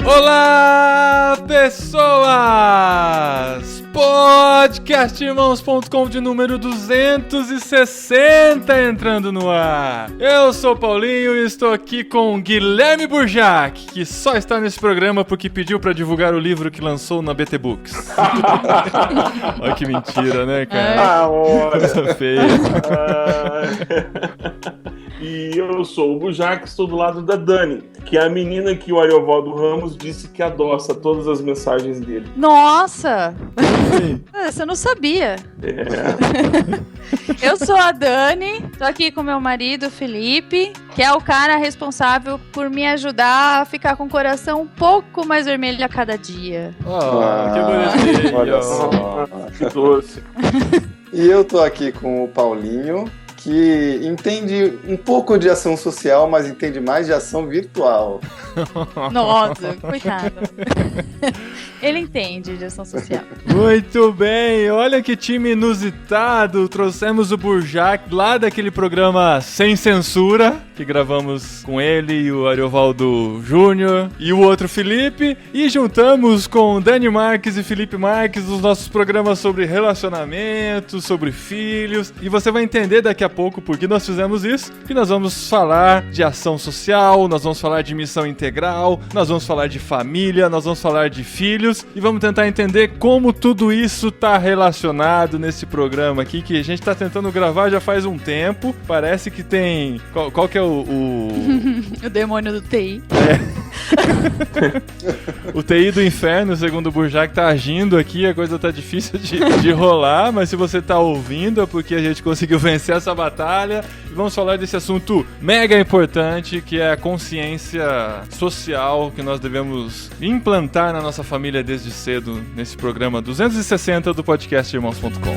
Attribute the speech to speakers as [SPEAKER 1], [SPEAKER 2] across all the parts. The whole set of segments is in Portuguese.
[SPEAKER 1] Olá, pessoas! Podcastirmãos.com de número 260 entrando no ar. Eu sou o Paulinho e estou aqui com Guilherme Burjac, que só está nesse programa porque pediu para divulgar o livro que lançou na BT Books. Olha que mentira, né, cara? Coisa feia.
[SPEAKER 2] E eu sou o Burjac, estou do lado da Dani, que é a menina que o Ariovaldo Ramos disse que adoça todas as mensagens dele.
[SPEAKER 3] Nossa! Essa eu não sabia. Eu sou a Dani, tô aqui com meu marido, Felipe, que é o cara responsável por me ajudar a ficar com o coração um pouco mais vermelho a cada dia.
[SPEAKER 1] Que bonitinho.
[SPEAKER 2] Olha só, que doce.
[SPEAKER 4] E eu tô aqui com o Paulinho, que entende um pouco de ação social, mas entende mais de ação virtual.
[SPEAKER 3] Nossa, coitado. Ele entende de ação social.
[SPEAKER 1] Muito bem, olha que time inusitado. Trouxemos o Burjac lá daquele programa Sem Censura, que gravamos com ele e o Ariovaldo Júnior e o outro Felipe, e juntamos com Dani Marques e Felipe Marques os nossos programas sobre relacionamento, sobre filhos, e você vai entender daqui a pouco por que nós fizemos isso, que nós vamos falar de ação social, nós vamos falar de missão integral, nós vamos falar de família, nós vamos falar de filhos, e vamos tentar entender como tudo isso tá relacionado nesse programa aqui, que a gente tá tentando gravar já faz um tempo. Parece que tem... Qual que é o...
[SPEAKER 3] O demônio do TI.
[SPEAKER 1] O TI do inferno, segundo o Burjac, tá agindo aqui, a coisa tá difícil de rolar, mas se você tá ouvindo é porque a gente conseguiu vencer essa batalha. E vamos falar desse assunto mega importante, que é a consciência social que nós devemos implantar na nossa família desde cedo, nesse programa 260 do podcastirmãos.com.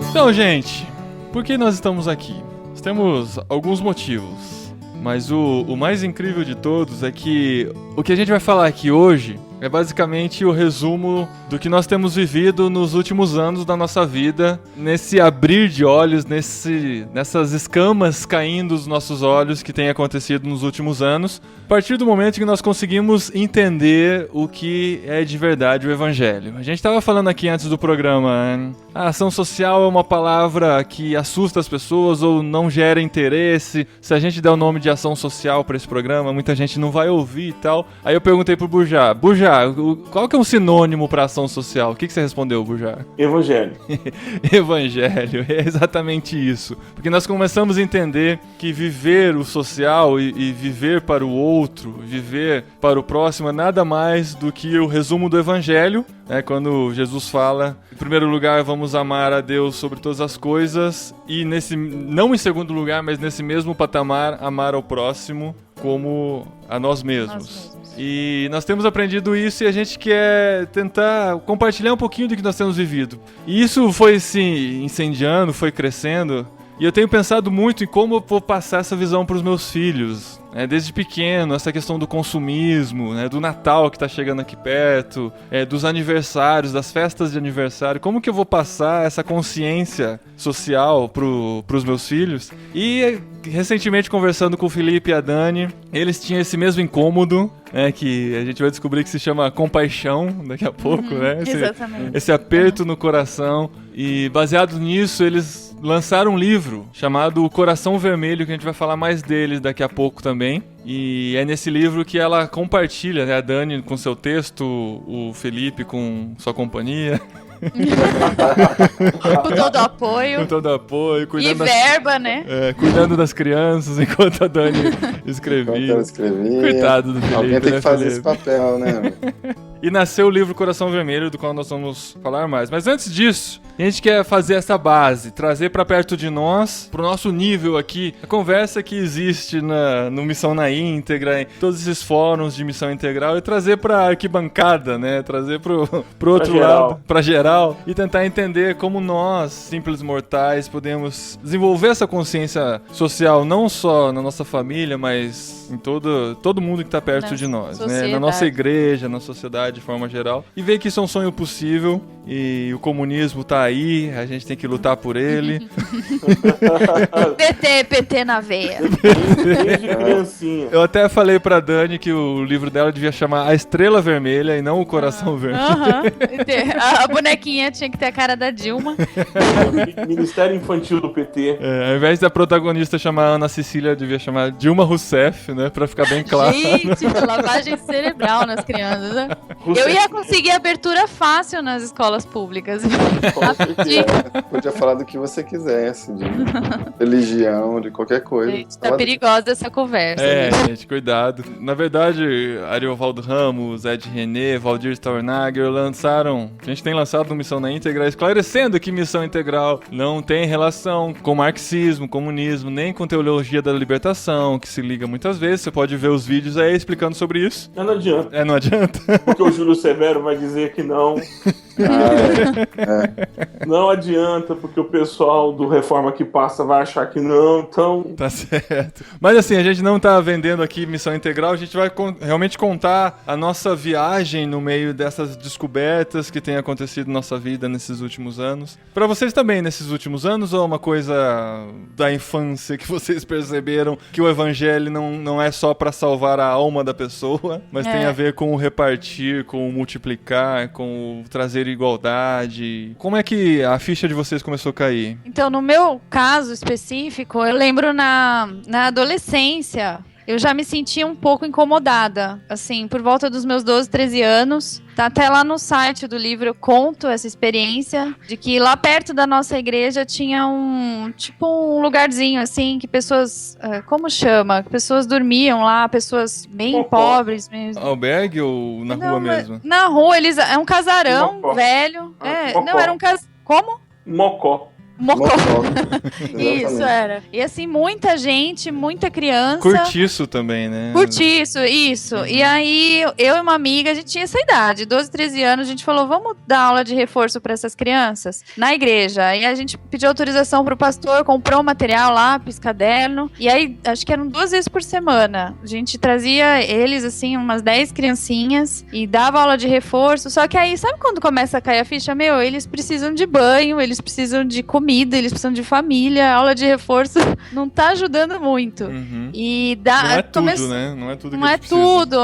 [SPEAKER 1] Então, gente, por que nós estamos aqui? Nós temos alguns motivos, mas o mais incrível de todos é que o que a gente vai falar aqui hoje é basicamente o resumo do que nós temos vivido nos últimos anos da nossa vida, nesse abrir de olhos, nessas escamas caindo dos nossos olhos que tem acontecido nos últimos anos, a partir do momento que nós conseguimos entender o que é de verdade o Evangelho. A gente estava falando aqui antes do programa, a ação social é uma palavra que assusta as pessoas ou não gera interesse. Se a gente der o nome de ação social para esse programa, muita gente não vai ouvir e tal. Aí eu perguntei pro Burjac, qual que é um sinônimo para ação social? O que você respondeu, Burjac?
[SPEAKER 2] Evangelho.
[SPEAKER 1] Evangelho, é exatamente isso. Porque nós começamos a entender que viver o social e viver para o outro, viver para o próximo é nada mais do que o resumo do Evangelho, né? Quando Jesus fala, em primeiro lugar, vamos amar a Deus sobre todas as coisas e não em segundo lugar, mas nesse mesmo patamar, amar ao próximo como a nós mesmos. E nós temos aprendido isso e a gente quer tentar compartilhar um pouquinho do que nós temos vivido. E isso foi se incendiando, foi crescendo. E eu tenho pensado muito em como eu vou passar essa visão para os meus filhos. Desde pequeno, essa questão do consumismo, do Natal que está chegando aqui perto, dos aniversários, das festas de aniversário. Como que eu vou passar essa consciência social para os meus filhos? E recentemente, conversando com o Felipe e a Dani, eles tinham esse mesmo incômodo, que a gente vai descobrir que se chama compaixão daqui a pouco,
[SPEAKER 3] Exatamente.
[SPEAKER 1] Esse aperto no coração. E baseado nisso, eles lançaram um livro chamado O Coração Vermelho, que a gente vai falar mais deles daqui a pouco também. E é nesse livro que ela compartilha, a Dani com seu texto, o Felipe com sua companhia.
[SPEAKER 3] Com todo apoio.
[SPEAKER 1] Com todo apoio.
[SPEAKER 3] E verba, né?
[SPEAKER 1] Cuidando das crianças enquanto a Dani escrevia.
[SPEAKER 4] Enquanto ela escrevia.
[SPEAKER 1] Coitado do Felipe.
[SPEAKER 4] Alguém tem que fazer
[SPEAKER 1] Felipe?
[SPEAKER 4] esse papel, né?
[SPEAKER 1] E E nasceu o livro Coração Vermelho, do qual nós vamos falar mais. Mas antes disso, a gente quer fazer essa base, trazer pra perto de nós, pro nosso nível aqui, a conversa que existe no Missão na Íntegra, em todos esses fóruns de Missão Integral, e trazer pra arquibancada, né? Trazer pro outro lado, pra geral, e tentar entender como nós, simples mortais, podemos desenvolver essa consciência social, não só na nossa família, mas em todo mundo que tá perto de nós, né? Na nossa igreja, na sociedade de forma geral, e ver que isso é um sonho possível, e o comunismo tá aí, a gente tem que lutar por ele.
[SPEAKER 3] PT na veia.
[SPEAKER 2] Desde criancinha.
[SPEAKER 1] Eu até falei pra Dani que o livro dela devia chamar A Estrela Vermelha e não O Coração Verde.
[SPEAKER 3] A bonequinha tinha que ter a cara da Dilma.
[SPEAKER 2] Ministério Infantil do PT.
[SPEAKER 1] Ao invés da protagonista chamar Ana Cecília, devia chamar Dilma Rousseff, né? Pra ficar bem claro.
[SPEAKER 3] Gente, lavagem cerebral nas crianças, né? Eu ia conseguir abertura fácil nas escolas públicas.
[SPEAKER 4] Podia falar do que você quisesse, de religião, de qualquer coisa.
[SPEAKER 3] Gente, tá perigosa essa conversa.
[SPEAKER 1] Gente, cuidado. Na verdade, Ariovaldo Ramos, Ed René, Valdir Stauernagel a gente tem lançado no Missão na Íntegra, esclarecendo que Missão Integral não tem relação com marxismo, comunismo, nem com teologia da libertação, que se liga muitas vezes. Você pode ver os vídeos aí explicando sobre isso.
[SPEAKER 2] Não adianta.
[SPEAKER 1] Não adianta.
[SPEAKER 2] Porque o Júlio Severo vai dizer que não. Não adianta, porque o pessoal do Reforma que Passa vai achar que não, então...
[SPEAKER 1] Tá certo. Mas assim, a gente não tá vendendo aqui Missão Integral, a gente vai realmente contar a nossa viagem no meio dessas descobertas que tem acontecido na nossa vida nesses últimos anos. Pra vocês também, nesses últimos anos, ou é uma coisa da infância que vocês perceberam que o evangelho não é só pra salvar a alma da pessoa, mas tem a ver com o repartir, com o multiplicar, com o trazer igualdade. Como é que a ficha de vocês começou a cair?
[SPEAKER 3] Então, no meu caso específico, eu lembro na adolescência, eu já me sentia um pouco incomodada, assim, por volta dos meus 12, 13 anos. Tá até lá no site do livro eu conto essa experiência de que lá perto da nossa igreja tinha um lugarzinho assim que pessoas, como chama? Pessoas dormiam lá, pessoas bem pobres mesmo.
[SPEAKER 1] Albergue ou na rua mesmo?
[SPEAKER 3] Na rua, é um casarão velho. Não, era um Como?
[SPEAKER 2] Mocó.
[SPEAKER 3] Isso, era. E assim, muita gente, muita criança.
[SPEAKER 1] Curtiço também, né?
[SPEAKER 3] Curtiço, isso. E aí, eu e uma amiga, a gente tinha essa idade, 12, 13 anos, a gente falou, vamos dar aula de reforço para essas crianças na igreja. E a gente pediu autorização pro pastor, comprou o material, lápis, caderno. E aí, acho que eram 2 vezes por semana. A gente trazia eles, assim, umas 10 criancinhas e dava aula de reforço. Só que aí, sabe quando começa a cair a ficha? Eles precisam de banho, eles precisam de comida, eles precisam de família, a aula de reforço não tá ajudando muito. E
[SPEAKER 1] não é tudo, né? Não é tudo que
[SPEAKER 3] não é tudo,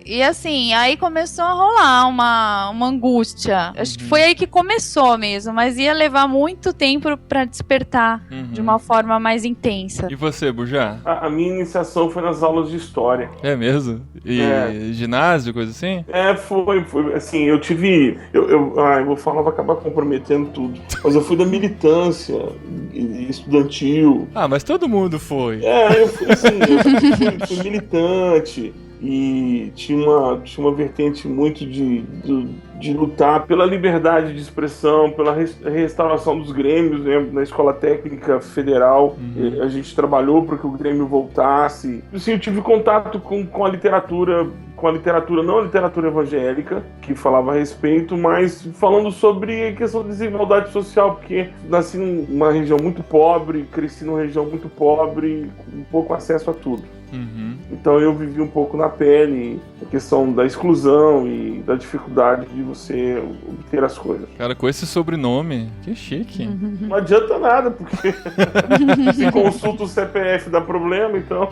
[SPEAKER 3] E assim, aí começou a rolar uma angústia. Acho que foi aí que começou mesmo, mas ia levar muito tempo pra despertar de uma forma mais intensa.
[SPEAKER 1] E você, Bujá?
[SPEAKER 2] A minha iniciação foi nas aulas de história.
[SPEAKER 1] É mesmo? E ginásio, coisa assim?
[SPEAKER 2] Foi assim, eu tive... Eu vou falar, vou acabar comprometendo tudo. Mas eu fui da militância estudantil.
[SPEAKER 1] Mas todo mundo foi.
[SPEAKER 2] Eu fui militante e tinha uma vertente muito de lutar pela liberdade de expressão, pela restauração dos grêmios, né? Na Escola Técnica Federal. A gente trabalhou para que o Grêmio voltasse. Assim, eu tive contato com a literatura, não a literatura evangélica, que falava a respeito, mas falando sobre a questão da desigualdade social, porque nasci numa região muito pobre, cresci numa região muito pobre, com pouco acesso a tudo. Então eu vivi um pouco na pele a questão da exclusão e da dificuldade de você obter as coisas.
[SPEAKER 1] Cara, com esse sobrenome, que chique.
[SPEAKER 2] Não adianta nada, porque se consulta o CPF dá problema, então...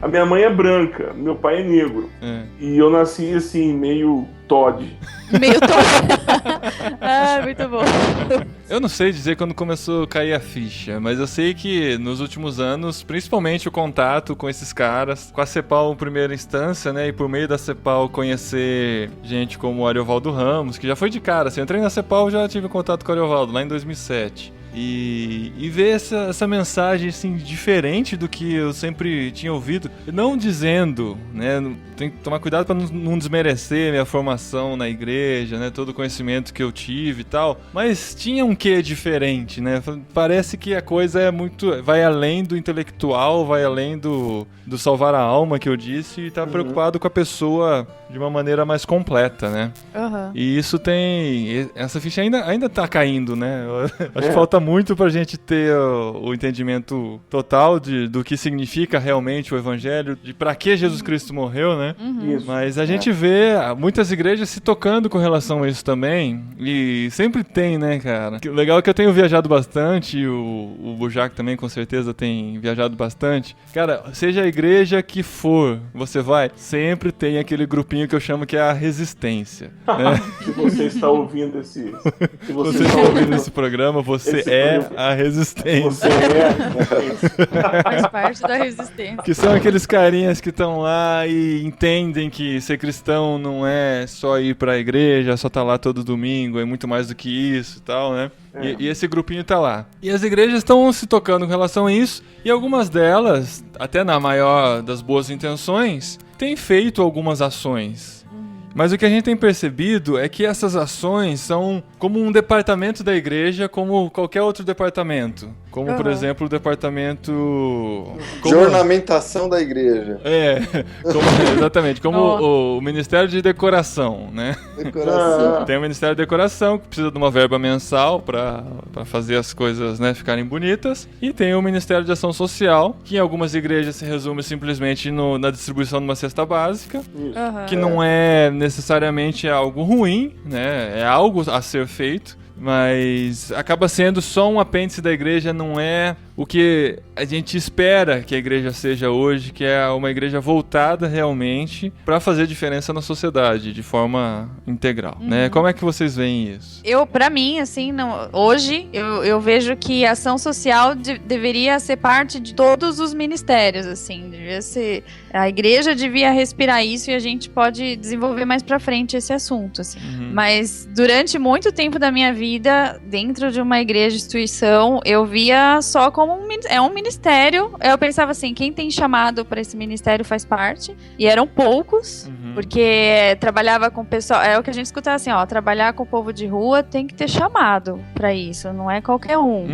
[SPEAKER 2] A minha mãe é branca, meu pai é negro. E eu nasci assim, meio Todd.
[SPEAKER 3] Muito bom.
[SPEAKER 1] Eu não sei dizer quando começou a cair a ficha, mas eu sei que nos últimos anos, principalmente o contato com esses caras, com a CEPAL em primeira instância, né, e por meio da CEPAL conhecer gente como o Ariovaldo Ramos, que já foi de cara, assim, eu entrei na CEPAL, já tive contato com o Ariovaldo lá em 2007. e ver essa mensagem assim, diferente do que eu sempre tinha ouvido. Não dizendo, né? Tem que tomar cuidado para não desmerecer minha formação na igreja, né? Todo o conhecimento que eu tive e tal. Mas tinha um quê diferente, né? Parece que a coisa é muito... vai além do intelectual, vai além do salvar a alma que eu disse e tá preocupado com a pessoa de uma maneira mais completa, né?
[SPEAKER 3] Uhum.
[SPEAKER 1] E isso tem... essa ficha ainda tá caindo, né? Acho que falta muito pra gente ter o entendimento total do que significa realmente o evangelho, de pra que Jesus Cristo morreu, né?
[SPEAKER 2] Isso.
[SPEAKER 1] Mas a gente vê muitas igrejas se tocando com relação a isso também, e sempre tem, né, cara? O legal é que eu tenho viajado bastante, o Bujac também com certeza tem viajado bastante. Cara, seja a igreja que for, você vai, sempre tem aquele grupinho que eu chamo que é a resistência, né?
[SPEAKER 2] Se você está ouvindo se
[SPEAKER 1] você está ouvindo esse programa, você é a resistência.
[SPEAKER 2] Você é a resistência.
[SPEAKER 3] Faz parte da resistência.
[SPEAKER 1] Que são aqueles carinhas que estão lá e entendem que ser cristão não é só ir pra igreja, só tá lá todo domingo, é muito mais do que isso e tal, né? E esse grupinho tá lá. E as igrejas estão se tocando com relação a isso, e algumas delas, até na maior das boas intenções, têm feito algumas ações. Mas o que a gente tem percebido é que essas ações são como um departamento da igreja, como qualquer outro departamento. Como, por exemplo, o departamento...
[SPEAKER 4] De ornamentação da igreja.
[SPEAKER 1] Exatamente. Como o Ministério de Decoração, né?
[SPEAKER 4] Decoração.
[SPEAKER 1] Tem o Ministério de Decoração, que precisa de uma verba mensal para fazer as coisas, né, ficarem bonitas. E tem o Ministério de Ação Social, que em algumas igrejas se resume simplesmente na distribuição de uma cesta básica, que não é necessariamente algo ruim, né? É algo a ser feito, mas acaba sendo só um apêndice da igreja, não é o que a gente espera que a igreja seja hoje, que é uma igreja voltada realmente para fazer diferença na sociedade de forma integral, né? Como é que vocês veem isso?
[SPEAKER 3] Pra mim, assim, hoje eu vejo que a ação social deveria ser parte de todos os ministérios, assim, devia ser, a igreja devia respirar isso e a gente pode desenvolver mais pra frente esse assunto, assim. Mas durante muito tempo da minha vida, dentro de uma igreja, instituição, eu via só como um ministério. Eu pensava assim, quem tem chamado para esse ministério faz parte, e eram poucos, porque trabalhava com pessoal, é o que a gente escuta assim, trabalhar com o povo de rua tem que ter chamado para isso, não é qualquer um.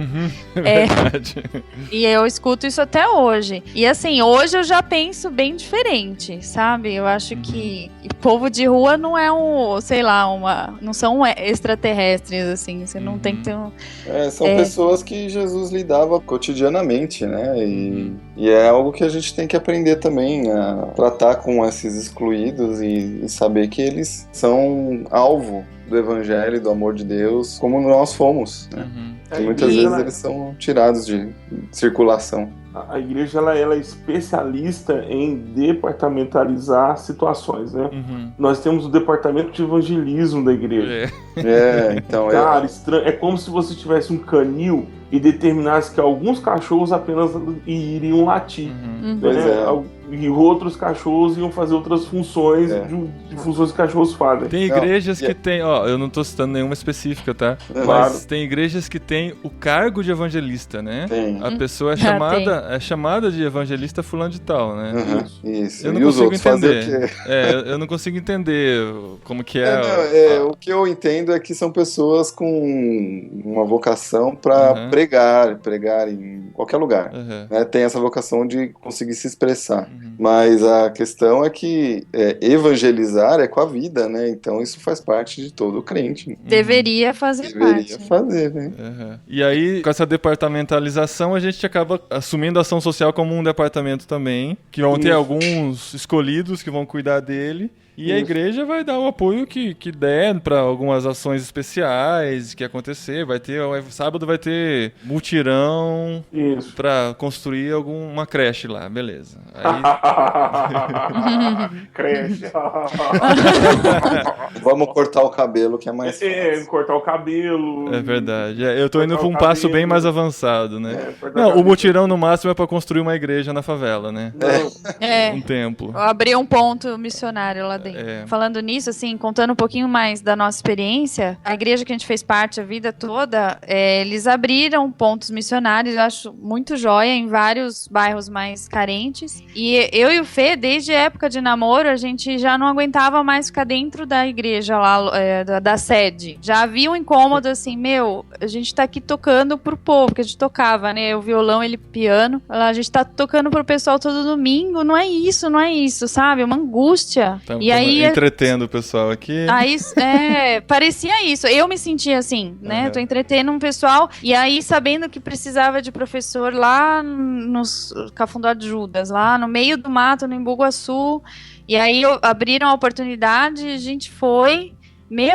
[SPEAKER 1] É verdade.
[SPEAKER 3] E eu escuto isso até hoje. E assim, hoje eu já penso bem diferente, sabe? Eu acho que povo de rua não é não são extraterrestres, assim, você não tem que ter
[SPEAKER 4] são pessoas que Jesus lidava cotidianamente, né? E é algo que a gente tem que aprender também a tratar com esses excluídos e saber que eles são alvo do evangelho e do amor de Deus, como nós fomos, né? E muitas vezes eles são tirados de circulação.
[SPEAKER 2] A igreja ela é especialista em departamentalizar situações, né? Nós temos o departamento de evangelismo da igreja.
[SPEAKER 4] Então
[SPEAKER 2] cara, é como se você tivesse um canil e determinasse que alguns cachorros apenas iriam latir. E outros cachorros iam fazer outras funções de funções que cachorros fazem.
[SPEAKER 1] Tem igrejas que tem, eu não tô citando nenhuma específica, tá? Mas tem igrejas que tem o cargo de evangelista, né?
[SPEAKER 4] Tem.
[SPEAKER 1] A pessoa é chamada de evangelista fulano de tal, né?
[SPEAKER 4] Isso.
[SPEAKER 1] Eu não
[SPEAKER 4] e os
[SPEAKER 1] consigo
[SPEAKER 4] outros
[SPEAKER 1] entender.
[SPEAKER 4] fazer o quê?
[SPEAKER 1] Eu não consigo entender como que é.
[SPEAKER 4] O que eu entendo é que são pessoas com uma vocação para pregar em qualquer lugar. Né? Tem essa vocação de conseguir se expressar. Mas a questão é que evangelizar é com a vida, né? Então isso faz parte de todo crente.
[SPEAKER 3] Deveria fazer parte.
[SPEAKER 4] Né?
[SPEAKER 1] E aí, com essa departamentalização, a gente acaba assumindo a ação social como um departamento também, que vão ter alguns escolhidos que vão cuidar dele. E a igreja vai dar o apoio que der para algumas ações especiais que acontecer. Sábado vai ter mutirão para construir alguma creche lá, beleza. Aí...
[SPEAKER 2] Creche.
[SPEAKER 4] Vamos cortar o cabelo, que é mais fácil.
[SPEAKER 2] Cortar o cabelo.
[SPEAKER 1] É verdade. Eu tô indo para um passo bem mais avançado, né? Não, o mutirão no máximo é para construir uma igreja na favela, né? Um templo.
[SPEAKER 3] Eu abri um ponto missionário lá adendo. Falando nisso, assim, contando um pouquinho mais da nossa experiência, a igreja que a gente fez parte a vida toda, eles abriram pontos missionários, eu acho muito joia, em vários bairros mais carentes. E eu e o Fê, desde a época de namoro, a gente já não aguentava mais ficar dentro da igreja lá, da sede. Já havia um incômodo, assim, a gente tá aqui tocando pro povo, que a gente tocava, né? O violão, ele piano. A gente tá tocando pro pessoal todo domingo, não é isso, sabe? Uma angústia. E aí
[SPEAKER 1] entretendo o pessoal aqui.
[SPEAKER 3] Aí, parecia isso. Eu me sentia assim, né? Tô entretendo um pessoal. E aí, sabendo que precisava de professor lá nos Cafundó de Judas, lá no meio do mato, no Embu-Guaçu. E aí, abriram a oportunidade, a gente foi.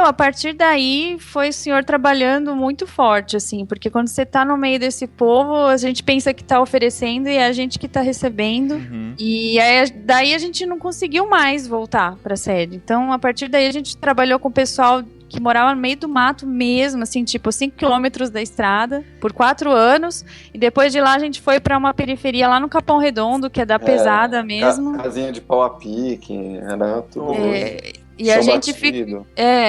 [SPEAKER 3] A partir daí foi o Senhor trabalhando muito forte, assim, porque quando você tá no meio desse povo, a gente pensa que tá oferecendo e é a gente que tá recebendo. E aí, daí a gente não conseguiu mais voltar pra sede. Então, a partir daí a gente trabalhou com o pessoal que morava no meio do mato mesmo, assim, tipo 5 quilômetros da estrada, por 4 anos, e depois de lá a gente foi pra uma periferia lá no Capão Redondo, que é da pesada mesmo.
[SPEAKER 4] Casinha de pau a pique, era tudo...
[SPEAKER 3] E a gente fica.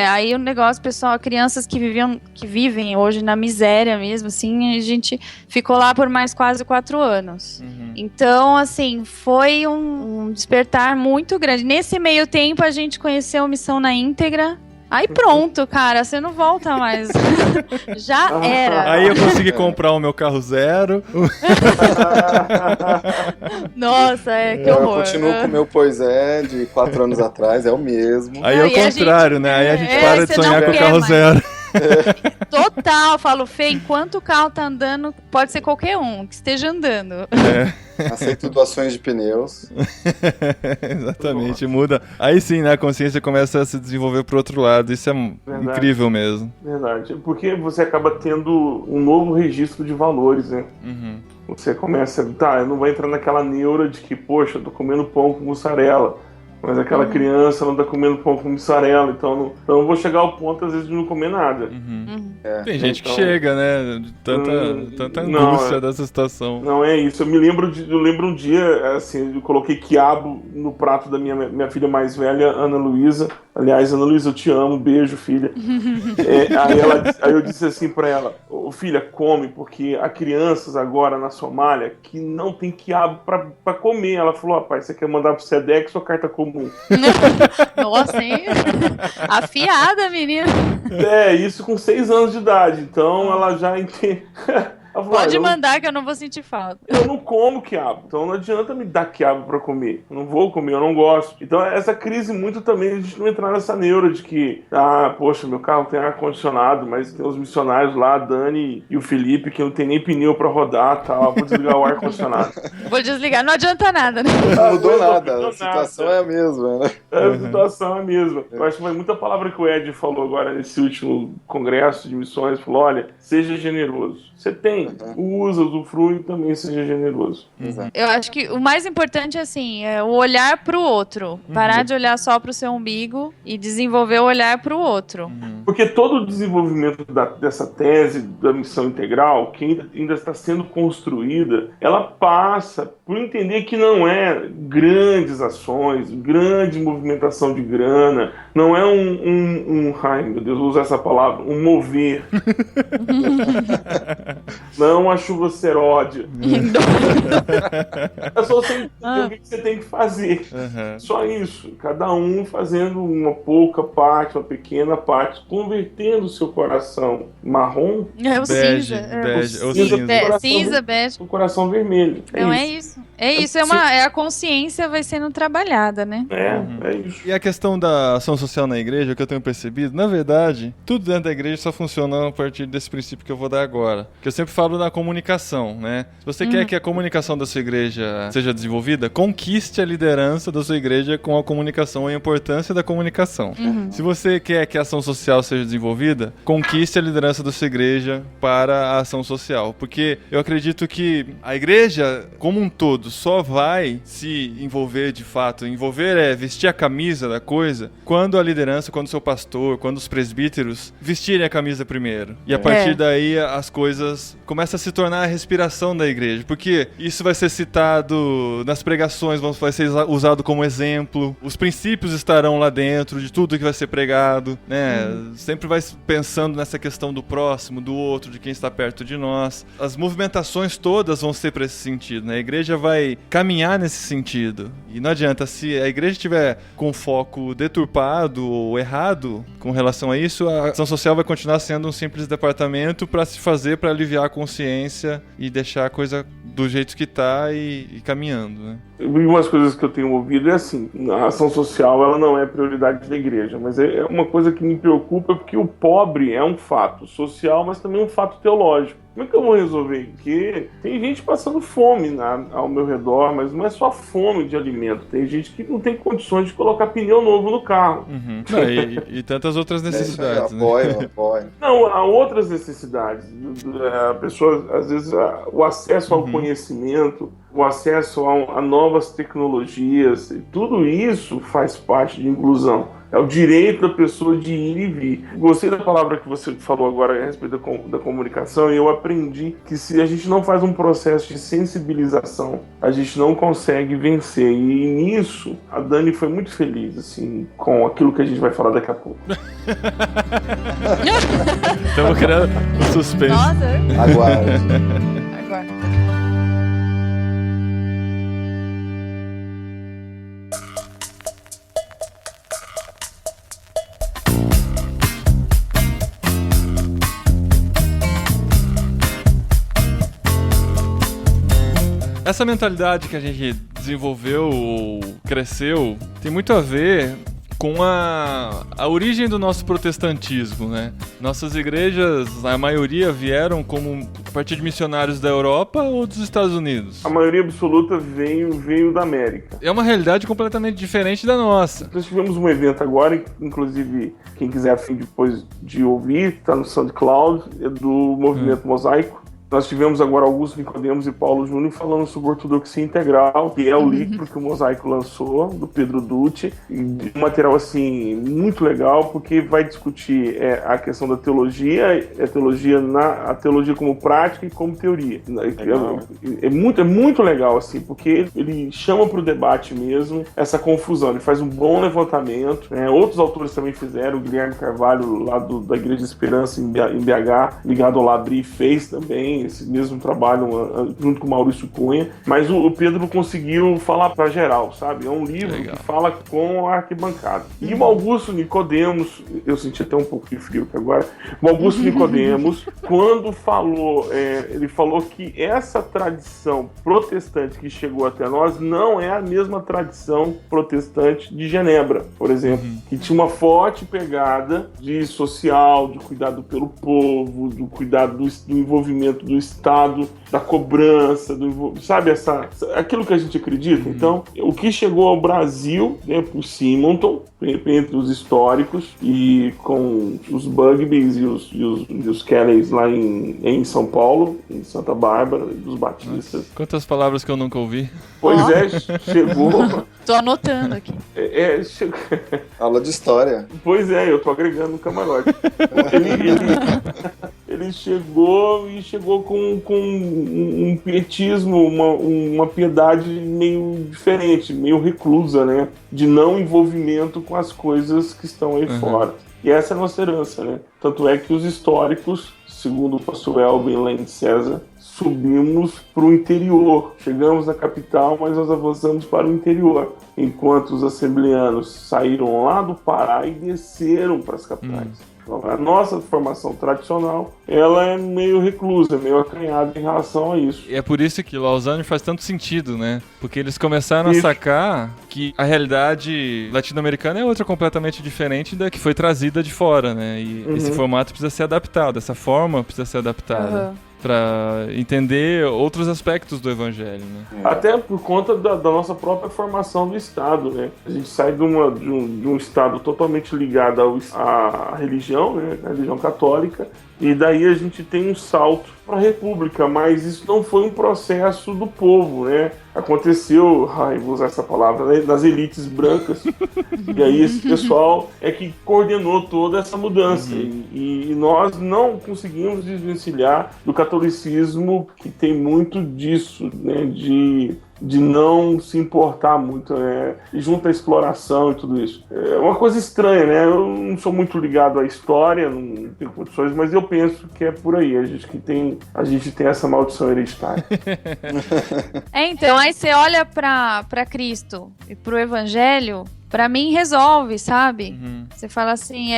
[SPEAKER 3] Aí o negócio, pessoal, crianças que vivem hoje na miséria mesmo, assim, a gente ficou lá por mais quase 4 anos. Então, assim, foi um despertar muito grande. Nesse meio tempo, a gente conheceu a Missão na íntegra. Aí pronto, cara, você não volta mais. Já era.
[SPEAKER 1] Aí eu consegui comprar o meu carro zero.
[SPEAKER 3] Nossa, que horror.
[SPEAKER 4] Eu continuo com o meu Poisé de 4 anos atrás, é o mesmo.
[SPEAKER 1] Aí é o contrário, né? Aí a gente para de sonhar com o carro zero.
[SPEAKER 3] Total, falo, Fê, enquanto o carro tá andando, pode ser qualquer um que esteja andando.
[SPEAKER 4] Aceito doações de pneus.
[SPEAKER 1] Exatamente, muda. Aí sim, né, a consciência começa a se desenvolver pro outro lado. Isso é incrível mesmo.
[SPEAKER 2] Verdade, porque você acaba tendo um novo registro de valores, né? Você começa, eu não vou entrar naquela neura de que, poxa, eu tô comendo pão com mussarela. Mas aquela criança não tá comendo pão com mussarela, então eu vou chegar ao ponto, às vezes, de não comer nada.
[SPEAKER 1] Tem gente que chega, né? De tanta angústia dessa situação.
[SPEAKER 2] Não é isso. Eu lembro um dia, assim, eu coloquei quiabo no prato da minha filha mais velha, Ana Luísa. Aliás, Ana Luísa, eu te amo, beijo, filha. Aí eu disse assim pra ela, filha, come, porque há crianças agora na Somália que não tem quiabo pra comer. Ela falou, rapaz, você quer mandar pro SEDEX ou carta comum?
[SPEAKER 3] Nossa, hein? Afiada, menina.
[SPEAKER 2] Isso com 6 anos de idade. Então ela já entende.
[SPEAKER 3] Pode mandar que eu não vou sentir falta.
[SPEAKER 2] Eu não como quiabo, então não adianta me dar quiabo pra comer. Eu não vou comer, eu não gosto. Então essa crise muito também, a gente não entrar nessa neura de que, poxa, meu carro tem ar-condicionado, mas tem os missionários lá, a Dani e o Felipe, que não tem nem pneu pra rodar, tal. Vou desligar o ar-condicionado.
[SPEAKER 3] Vou desligar, não adianta nada, né?
[SPEAKER 4] Não mudou nada, a situação é a mesma, né?
[SPEAKER 2] A situação é a mesma. Eu acho que foi muita palavra que o Ed falou agora nesse último congresso de missões, falou, olha, seja generoso. Você tem, usa, usufrui e também seja generoso.
[SPEAKER 3] Eu acho que o mais importante assim, é o olhar pro outro. Parar de olhar só pro seu umbigo e desenvolver o olhar pro outro.
[SPEAKER 2] Porque todo o desenvolvimento dessa tese da missão integral, que ainda está sendo construída, ela passa por entender que não é grandes ações, grande movimentação de grana, não é ai meu Deus, vou usar essa palavra, um mover. Não a chuva seródia. É só você entender o que você tem que fazer. Só isso. Cada um fazendo uma pouca parte, uma pequena parte, convertendo o seu coração marrom.
[SPEAKER 3] É o cinza. Cinza, bege.
[SPEAKER 2] O coração vermelho.
[SPEAKER 3] É isso. É isso, a consciência vai sendo trabalhada, né?
[SPEAKER 2] É isso.
[SPEAKER 1] E a questão da ação social na igreja, o que eu tenho percebido, na verdade, tudo dentro da igreja só funciona a partir desse princípio que eu vou dar agora. Que eu sempre falo na comunicação, né? Se você quer que a comunicação da sua igreja seja desenvolvida, conquiste a liderança da sua igreja com a comunicação e a importância da comunicação. Se você quer que a ação social seja desenvolvida, conquiste a liderança da sua igreja para a ação social. Porque eu acredito que a igreja, como um todo, só vai se envolver de fato. Envolver é vestir a camisa da coisa quando a liderança, quando o seu pastor, quando os presbíteros vestirem a camisa primeiro. E a partir daí as coisas começa a se tornar a respiração da igreja, porque isso vai ser citado nas pregações, vai ser usado como exemplo, os princípios estarão lá dentro de tudo que vai ser pregado, né? Sempre vai pensando nessa questão do próximo, do outro, de quem está perto de nós. As movimentações todas vão ser para esse sentido, né? A igreja vai caminhar nesse sentido. E não adianta, se a igreja estiver com foco deturpado ou errado com relação a isso, a ação social vai continuar sendo um simples departamento para se fazer, para aliviar a consciência e deixar a coisa do jeito que está e caminhando, né?
[SPEAKER 2] E umas coisas que eu tenho ouvido é assim, a ação social ela não é prioridade da igreja, mas é uma coisa que me preocupa porque o pobre é um fato social, mas também um fato teológico. Como é que eu vou resolver? Porque tem gente passando fome ao meu redor, mas não é só fome de alimento. Tem gente que não tem condições de colocar pneu novo no carro.
[SPEAKER 1] Não, e tantas outras necessidades.
[SPEAKER 4] Apoio.
[SPEAKER 2] Não, há outras necessidades. A pessoa, às vezes, o acesso ao conhecimento, o acesso a novas tecnologias, tudo isso faz parte de inclusão. É o direito da pessoa de ir e vir. Gostei da palavra que você falou agora a respeito da comunicação, e eu aprendi que se a gente não faz um processo de sensibilização, a gente não consegue vencer. E nisso, a Dani foi muito feliz, assim, com aquilo que a gente vai falar daqui a pouco.
[SPEAKER 1] Estamos criando um suspense.
[SPEAKER 3] Nossa.
[SPEAKER 4] Aguarde.
[SPEAKER 3] Agora.
[SPEAKER 1] Essa mentalidade que a gente desenvolveu ou cresceu tem muito a ver com a origem do nosso protestantismo, né? Nossas igrejas, a maioria vieram como a partir de missionários da Europa ou dos Estados Unidos?
[SPEAKER 2] A maioria absoluta veio da América.
[SPEAKER 1] É uma realidade completamente diferente da nossa.
[SPEAKER 2] Nós tivemos um evento agora, inclusive quem quiser a fim depois de ouvir, está no SoundCloud, é do Movimento Mosaico. Nós tivemos agora Augusto Nicodemos e Paulo Júnior falando sobre ortodoxia integral, que é o livro que o Mosaico lançou, do Pedro Dutti. Um material, assim, muito legal, porque vai discutir a questão da teologia, a teologia como prática e como teoria. É muito legal, assim, porque ele chama para o debate mesmo essa confusão. Ele faz um bom levantamento. Outros autores também fizeram, o Guilherme Carvalho, lá da Igreja Esperança, em BH, ligado ao Labri, fez também esse mesmo trabalho junto com o Maurício Cunha, mas o Pedro conseguiu falar para geral, sabe? É um livro que fala com a arquibancada. E o Augusto Nicodemos, eu senti até um pouco de frio aqui agora, o Augusto Nicodemos, quando falou, ele falou que essa tradição protestante que chegou até nós não é a mesma tradição protestante de Genebra, por exemplo, que tinha uma forte pegada de social, de cuidado pelo povo, do cuidado do envolvimento do Estado, da cobrança, sabe, aquilo que a gente acredita. Então, o que chegou ao Brasil, né, por Simonton, entre os históricos, e com os Bugbees e os Kelleys lá em São Paulo, em Santa Bárbara, dos Batistas.
[SPEAKER 1] Quantas palavras que eu nunca ouvi.
[SPEAKER 2] Pois chegou...
[SPEAKER 3] Tô anotando aqui.
[SPEAKER 4] Aula de história.
[SPEAKER 2] Pois eu tô agregando no camarote. Ele chegou com um pietismo, uma piedade meio diferente, meio reclusa, né? De não envolvimento com as coisas que estão aí fora. E essa é a nossa herança, né? Tanto é que os históricos, segundo o pastor Elben lá em César, subimos para o interior. Chegamos na capital, mas nós avançamos para o interior. Enquanto os assembleanos saíram lá do Pará e desceram para as capitais. Então, a nossa formação tradicional, ela é meio reclusa, meio acanhada em relação a isso.
[SPEAKER 1] E é por isso que Lausanne faz tanto sentido, né? Porque eles começaram a sacar que a realidade latino-americana é outra completamente diferente da que foi trazida de fora, né? E esse formato precisa ser adaptado, essa forma precisa ser adaptada. Para entender outros aspectos do evangelho, né?
[SPEAKER 2] Até por conta da nossa própria formação do Estado, né? A gente sai de um Estado totalmente ligado à religião, né? A religião católica, E daí a gente tem um salto para a República, mas isso não foi um processo do povo, né? Aconteceu, vou usar essa palavra, né, das elites brancas, e aí esse pessoal é que coordenou toda essa mudança, e nós não conseguimos desvencilhar do catolicismo, que tem muito disso, né, de não se importar muito, né, junto à exploração e tudo isso. É uma coisa estranha, né? Eu não sou muito ligado à história, não tenho condições, mas eu penso que é por aí. A gente tem essa maldição hereditária.
[SPEAKER 3] Então, aí você olha pra Cristo e pro Evangelho, pra mim resolve, sabe? Você fala assim,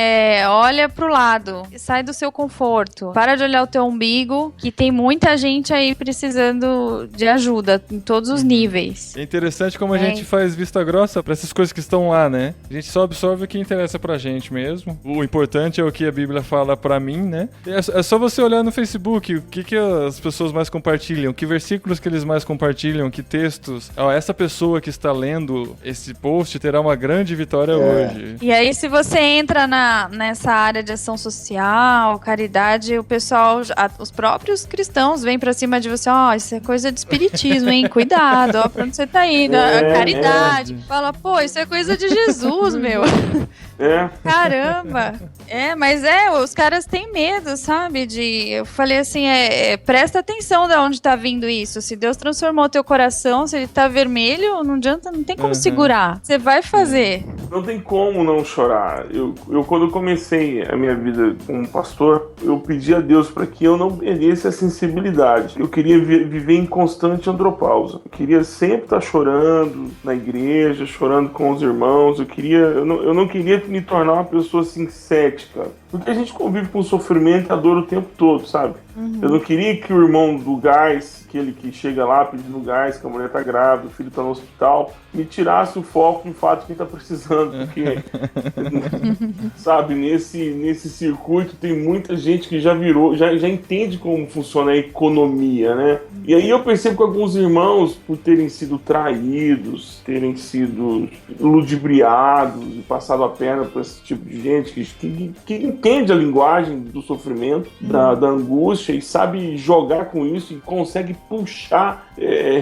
[SPEAKER 3] olha pro lado, sai do seu conforto, para de olhar o teu umbigo, que tem muita gente aí precisando de ajuda em todos os níveis.
[SPEAKER 1] É interessante como a gente faz vista grossa pra essas coisas que estão lá, né? A gente só absorve o que interessa pra gente mesmo. O importante é o que a Bíblia fala pra mim, né? É só você olhar no Facebook o que as pessoas mais compartilham, que versículos que eles mais compartilham, que textos. Essa pessoa que está lendo esse post terá uma grande vitória hoje.
[SPEAKER 3] E aí, se você entra nessa área de ação social, caridade, o pessoal, os próprios cristãos vêm pra cima de você, isso é coisa de espiritismo, hein? Cuidado, pra onde você tá indo? Caridade. Fala, pô, isso é coisa de Jesus, meu. Caramba. Mas os caras têm medo, sabe? Eu falei assim, presta atenção de onde tá vindo isso. Se Deus transformou teu coração, se ele tá vermelho, não adianta, não tem como segurar. Você vai fazer.
[SPEAKER 2] Não tem como não chorar. Eu quando comecei a minha vida como pastor, eu pedi a Deus para que eu não perdesse a sensibilidade. Eu queria viver em constante andropausa. Eu queria sempre estar chorando na igreja, chorando com os irmãos. Eu não queria me tornar uma pessoa assim cética. Porque a gente convive com o sofrimento e a dor o tempo todo, sabe? Eu não queria que o irmão do gás, aquele que chega lá pedindo gás, que a mulher tá grávida, o filho tá no hospital, me tirasse o foco do fato de quem tá precisando. Porque, sabe, nesse circuito tem muita gente que já entende como funciona a economia, né? E aí eu percebo que alguns irmãos, por terem sido traídos, terem sido ludibriados e passado a perna por esse tipo de gente que entende a linguagem do sofrimento, da angústia, e sabe jogar com isso e consegue puxar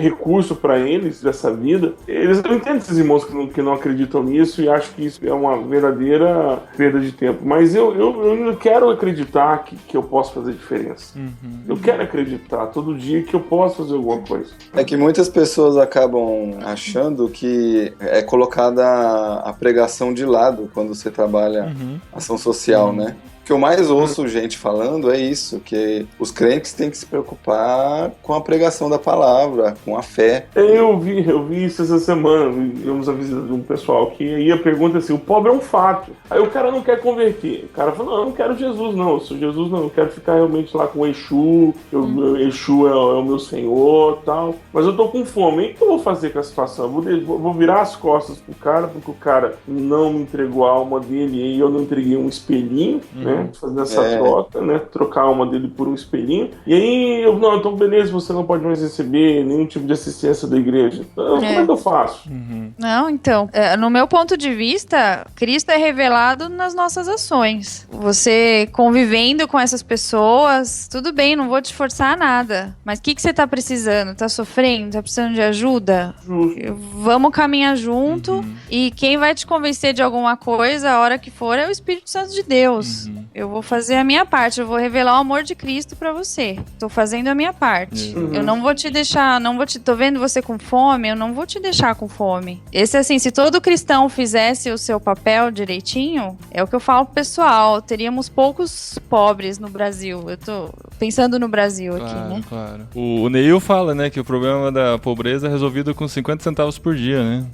[SPEAKER 2] recurso para eles dessa vida. Eles não entendem esses irmãos que não acreditam nisso e acham que isso é uma verdadeira perda de tempo. Mas eu ainda quero acreditar que eu posso fazer diferença. Eu quero acreditar todo dia que eu posso fazer alguma coisa.
[SPEAKER 4] É que muitas pessoas acabam achando que é colocada a pregação de lado quando você trabalha ação social, né? O que eu mais ouço gente falando é isso, que os crentes têm que se preocupar com a pregação da palavra, com a fé.
[SPEAKER 2] Eu vi isso essa semana, vimos a visita de um pessoal que aí a pergunta assim, o pobre é um fato. Aí o cara não quer converter. O cara fala, não, eu não quero Jesus não, eu sou Jesus não, eu quero ficar realmente lá com o Exu, Exu é o meu senhor e tal, mas eu tô com fome, o que eu vou fazer com a situação? Eu vou virar as costas pro cara, porque o cara não me entregou a alma dele e eu não entreguei um espelhinho, né? Fazendo essa troca, né? Trocar a alma dele por um espelhinho. E aí, então beleza, você não pode mais receber nenhum tipo de assistência da igreja. Então, como é que eu faço?
[SPEAKER 3] Não, então, no meu ponto de vista, Cristo é revelado nas nossas ações. Você convivendo com essas pessoas, tudo bem, não vou te forçar a nada. Mas o que você tá precisando? Tá sofrendo? Tá precisando de ajuda? Vamos caminhar junto e quem vai te convencer de alguma coisa, a hora que for, é o Espírito Santo de Deus. Eu vou fazer a minha parte, eu vou revelar o amor de Cristo pra você. Tô fazendo a minha parte. Eu não vou te deixar, tô vendo você com fome, eu não vou te deixar com fome. Esse assim, se todo cristão fizesse o seu papel direitinho, é o que eu falo pro pessoal, teríamos poucos pobres no Brasil. Eu tô pensando no Brasil aqui, né?
[SPEAKER 1] Claro. O Neil fala, né, que o problema da pobreza é resolvido com 50 centavos por dia, né?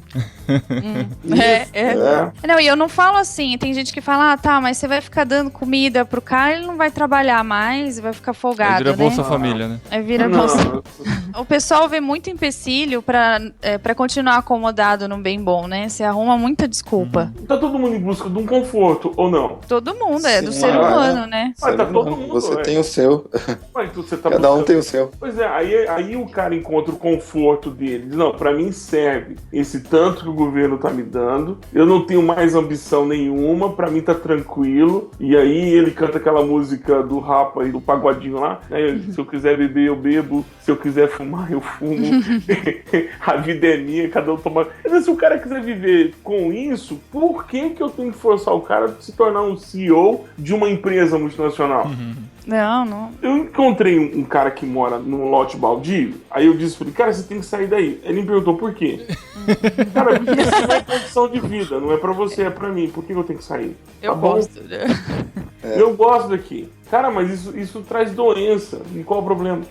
[SPEAKER 3] Não, e eu não falo assim, tem gente que fala, tá, mas você vai ficar dando comida pro cara, ele não vai trabalhar mais, vai ficar folgado,
[SPEAKER 1] vira
[SPEAKER 3] né?
[SPEAKER 1] Bolsa Família, né?
[SPEAKER 3] Vira Bolsa. O pessoal vê muito empecilho pra continuar acomodado num bem bom, né? Você arruma muita desculpa.
[SPEAKER 2] Tá todo mundo em busca de um conforto, ou não?
[SPEAKER 3] Todo mundo, do ser humano, né?
[SPEAKER 2] Tá todo mundo,
[SPEAKER 4] você tem o seu.
[SPEAKER 2] Mas você tá
[SPEAKER 4] Cada um tem o seu.
[SPEAKER 2] Pois é, aí o cara encontra o conforto dele. Diz, não, pra mim serve esse tanto que o governo tá me dando, eu não tenho mais ambição nenhuma, pra mim tá tranquilo. E aí ele canta aquela música do rapa e do pagodinho lá, né? Se eu quiser beber, eu bebo. Se eu quiser fumar, eu fumo. A vida é minha, cada um toma... Se o cara quiser viver com isso, por que eu tenho que forçar o cara a se tornar um CEO de uma empresa multinacional?
[SPEAKER 3] Não.
[SPEAKER 2] Eu encontrei um cara que mora num lote baldio, aí eu disse pra ele, cara, você tem que sair daí. Ele me perguntou por quê. Cara, porque isso não é condição de vida, não é pra você, é pra mim. Por que eu tenho que sair?
[SPEAKER 3] Eu
[SPEAKER 2] Tá bom?
[SPEAKER 3] gosto.
[SPEAKER 2] Eu gosto daqui. Cara, mas isso traz doença. E qual o problema?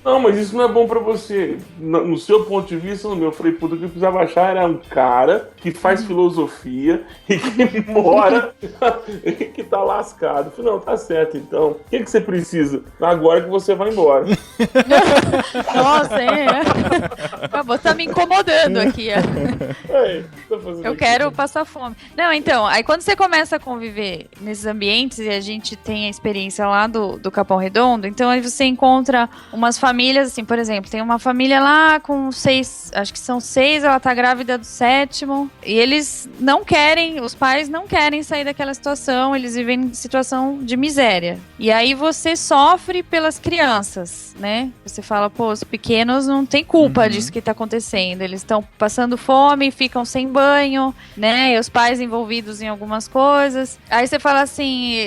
[SPEAKER 2] Não, mas isso não é bom pra você. No seu ponto de vista, no meu. Eu falei, puta, o que eu precisava achar era um cara que faz filosofia e que mora, que tá lascado. Eu falei, não, tá certo, então. O que você precisa? Agora que você vai embora.
[SPEAKER 3] Nossa, hein? Acabou, tá me incomodando aqui.
[SPEAKER 2] Tá fazendo
[SPEAKER 3] Eu
[SPEAKER 2] aqui?
[SPEAKER 3] quero passar fome. Não, então, aí quando você começa a conviver nesses ambientes e a gente tem a experiência lá do Capão Redondo, então aí você encontra umas famílias, assim, por exemplo, tem uma família lá com 6, acho que são 6, ela tá grávida do 7º, e eles não querem, os pais não querem sair daquela situação, eles vivem em situação de miséria. E aí você sofre pelas crianças, né? Você fala, pô, os pequenos não têm culpa disso que tá acontecendo, eles estão passando fome, ficam sem banho, né? E os pais envolvidos em algumas coisas. Aí você fala assim,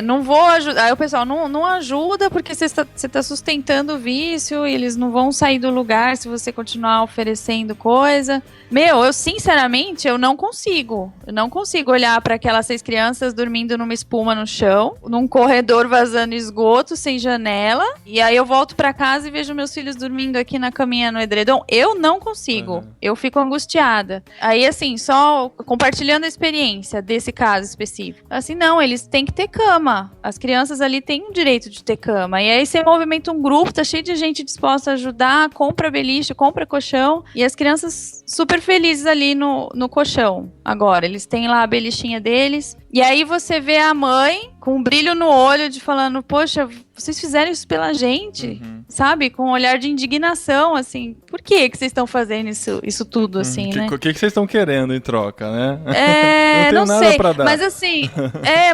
[SPEAKER 3] não vou ajudar. Aí o pessoal, não ajuda porque você tá sustentando o vício e eles não vão sair do lugar se você continuar oferecendo coisa. Eu sinceramente, eu não consigo. Eu não consigo olhar para aquelas 6 crianças dormindo numa espuma no chão, num corredor vazando esgoto, sem janela, e aí eu volto para casa e vejo meus filhos dormindo aqui na caminha no edredom. Eu não consigo. Eu fico angustiada. Aí, assim, só compartilhando a experiência desse caso específico. Assim, não, eles têm que ter cama. As crianças ali têm o direito de ter cama. E aí você movimenta um grupo, tá cheio de gente disposta a ajudar, compra beliche, compra colchão, e as crianças super felizes ali no colchão. Agora, eles têm lá a belichinha deles. E aí você vê a mãe com um brilho no olho de falando, poxa, vocês fizeram isso pela gente, sabe? Com um olhar de indignação, assim, por que vocês estão fazendo isso tudo, assim, né?
[SPEAKER 1] O que vocês estão querendo em troca, né?
[SPEAKER 3] Não
[SPEAKER 1] nada
[SPEAKER 3] sei,
[SPEAKER 1] pra dar.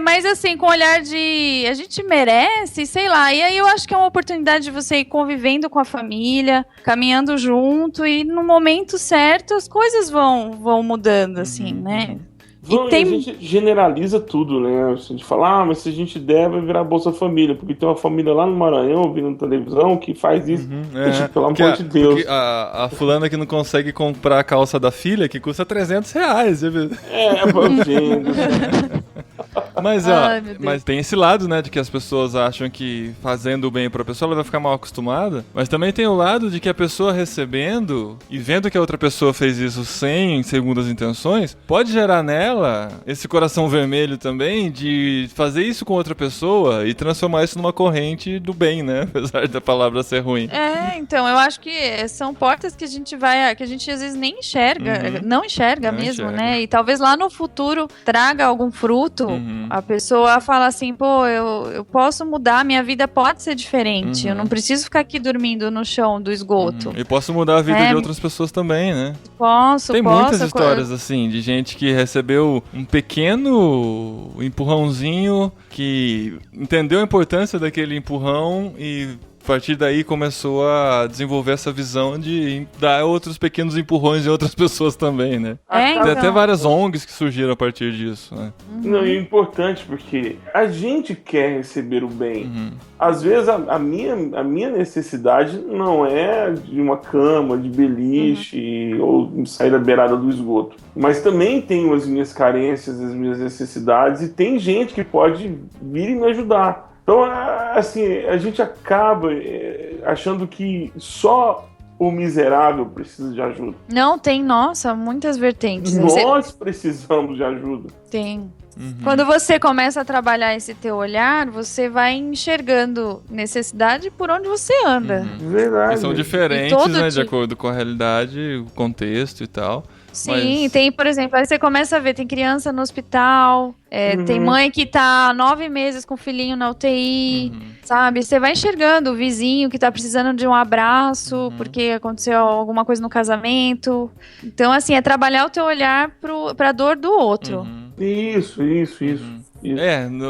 [SPEAKER 3] mas assim, com olhar de a gente merece, sei lá, e aí eu acho que é uma oportunidade de você ir convivendo com a família, caminhando junto, e no momento certo as coisas vão mudando, assim, né?
[SPEAKER 2] A gente generaliza tudo, né? A gente fala, mas se a gente der, vai virar Bolsa Família, porque tem uma família lá no Maranhão, vindo na televisão, que faz isso. Gente, pelo amor de Deus.
[SPEAKER 1] A fulana que não consegue comprar a calça da filha, que custa R$300.
[SPEAKER 2] Vendo.
[SPEAKER 1] Mas tem esse lado, né, de que as pessoas acham que fazendo o bem pra pessoa ela vai ficar mal acostumada, mas também tem o lado de que a pessoa recebendo e vendo que a outra pessoa fez isso sem segundas intenções, pode gerar nela esse coração vermelho também de fazer isso com outra pessoa e transformar isso numa corrente do bem, né, apesar da palavra ser ruim.
[SPEAKER 3] Então, eu acho que são portas que a gente às vezes nem enxerga, não enxerga mesmo, né, e talvez lá no futuro traga algum fruto. A pessoa fala assim, pô, eu posso mudar, minha vida pode ser diferente, eu não preciso ficar aqui dormindo no chão do esgoto.
[SPEAKER 1] E posso mudar a vida de outras pessoas também, né?
[SPEAKER 3] Tem
[SPEAKER 1] muitas histórias assim, de gente que recebeu um pequeno empurrãozinho, que entendeu a importância daquele empurrão e a partir daí começou a desenvolver essa visão de dar outros pequenos empurrões em outras pessoas também, né? Tem até várias ONGs que surgiram a partir disso, né?
[SPEAKER 2] Não, é importante porque a gente quer receber o bem. Às vezes a minha necessidade não é de uma cama, de beliche ou sair da beirada do esgoto. Mas também tenho as minhas carências, as minhas necessidades e tem gente que pode vir e me ajudar. Então, assim, a gente acaba achando que só o miserável precisa de ajuda.
[SPEAKER 3] Não, tem, muitas vertentes.
[SPEAKER 2] Nós precisamos de ajuda.
[SPEAKER 3] Tem. Quando você começa a trabalhar esse teu olhar, você vai enxergando necessidade por onde você anda.
[SPEAKER 2] Verdade.
[SPEAKER 1] E são diferentes, né, de acordo com a realidade, o contexto e tal.
[SPEAKER 3] Sim,
[SPEAKER 1] Mas-
[SPEAKER 3] tem, por exemplo, aí você começa a ver, tem criança no hospital, tem mãe que tá 9 meses com o filhinho na UTI, sabe? Você vai enxergando o vizinho que tá precisando de um abraço porque aconteceu alguma coisa no casamento. Então, assim, é trabalhar o teu olhar pra dor do outro.
[SPEAKER 2] Isso.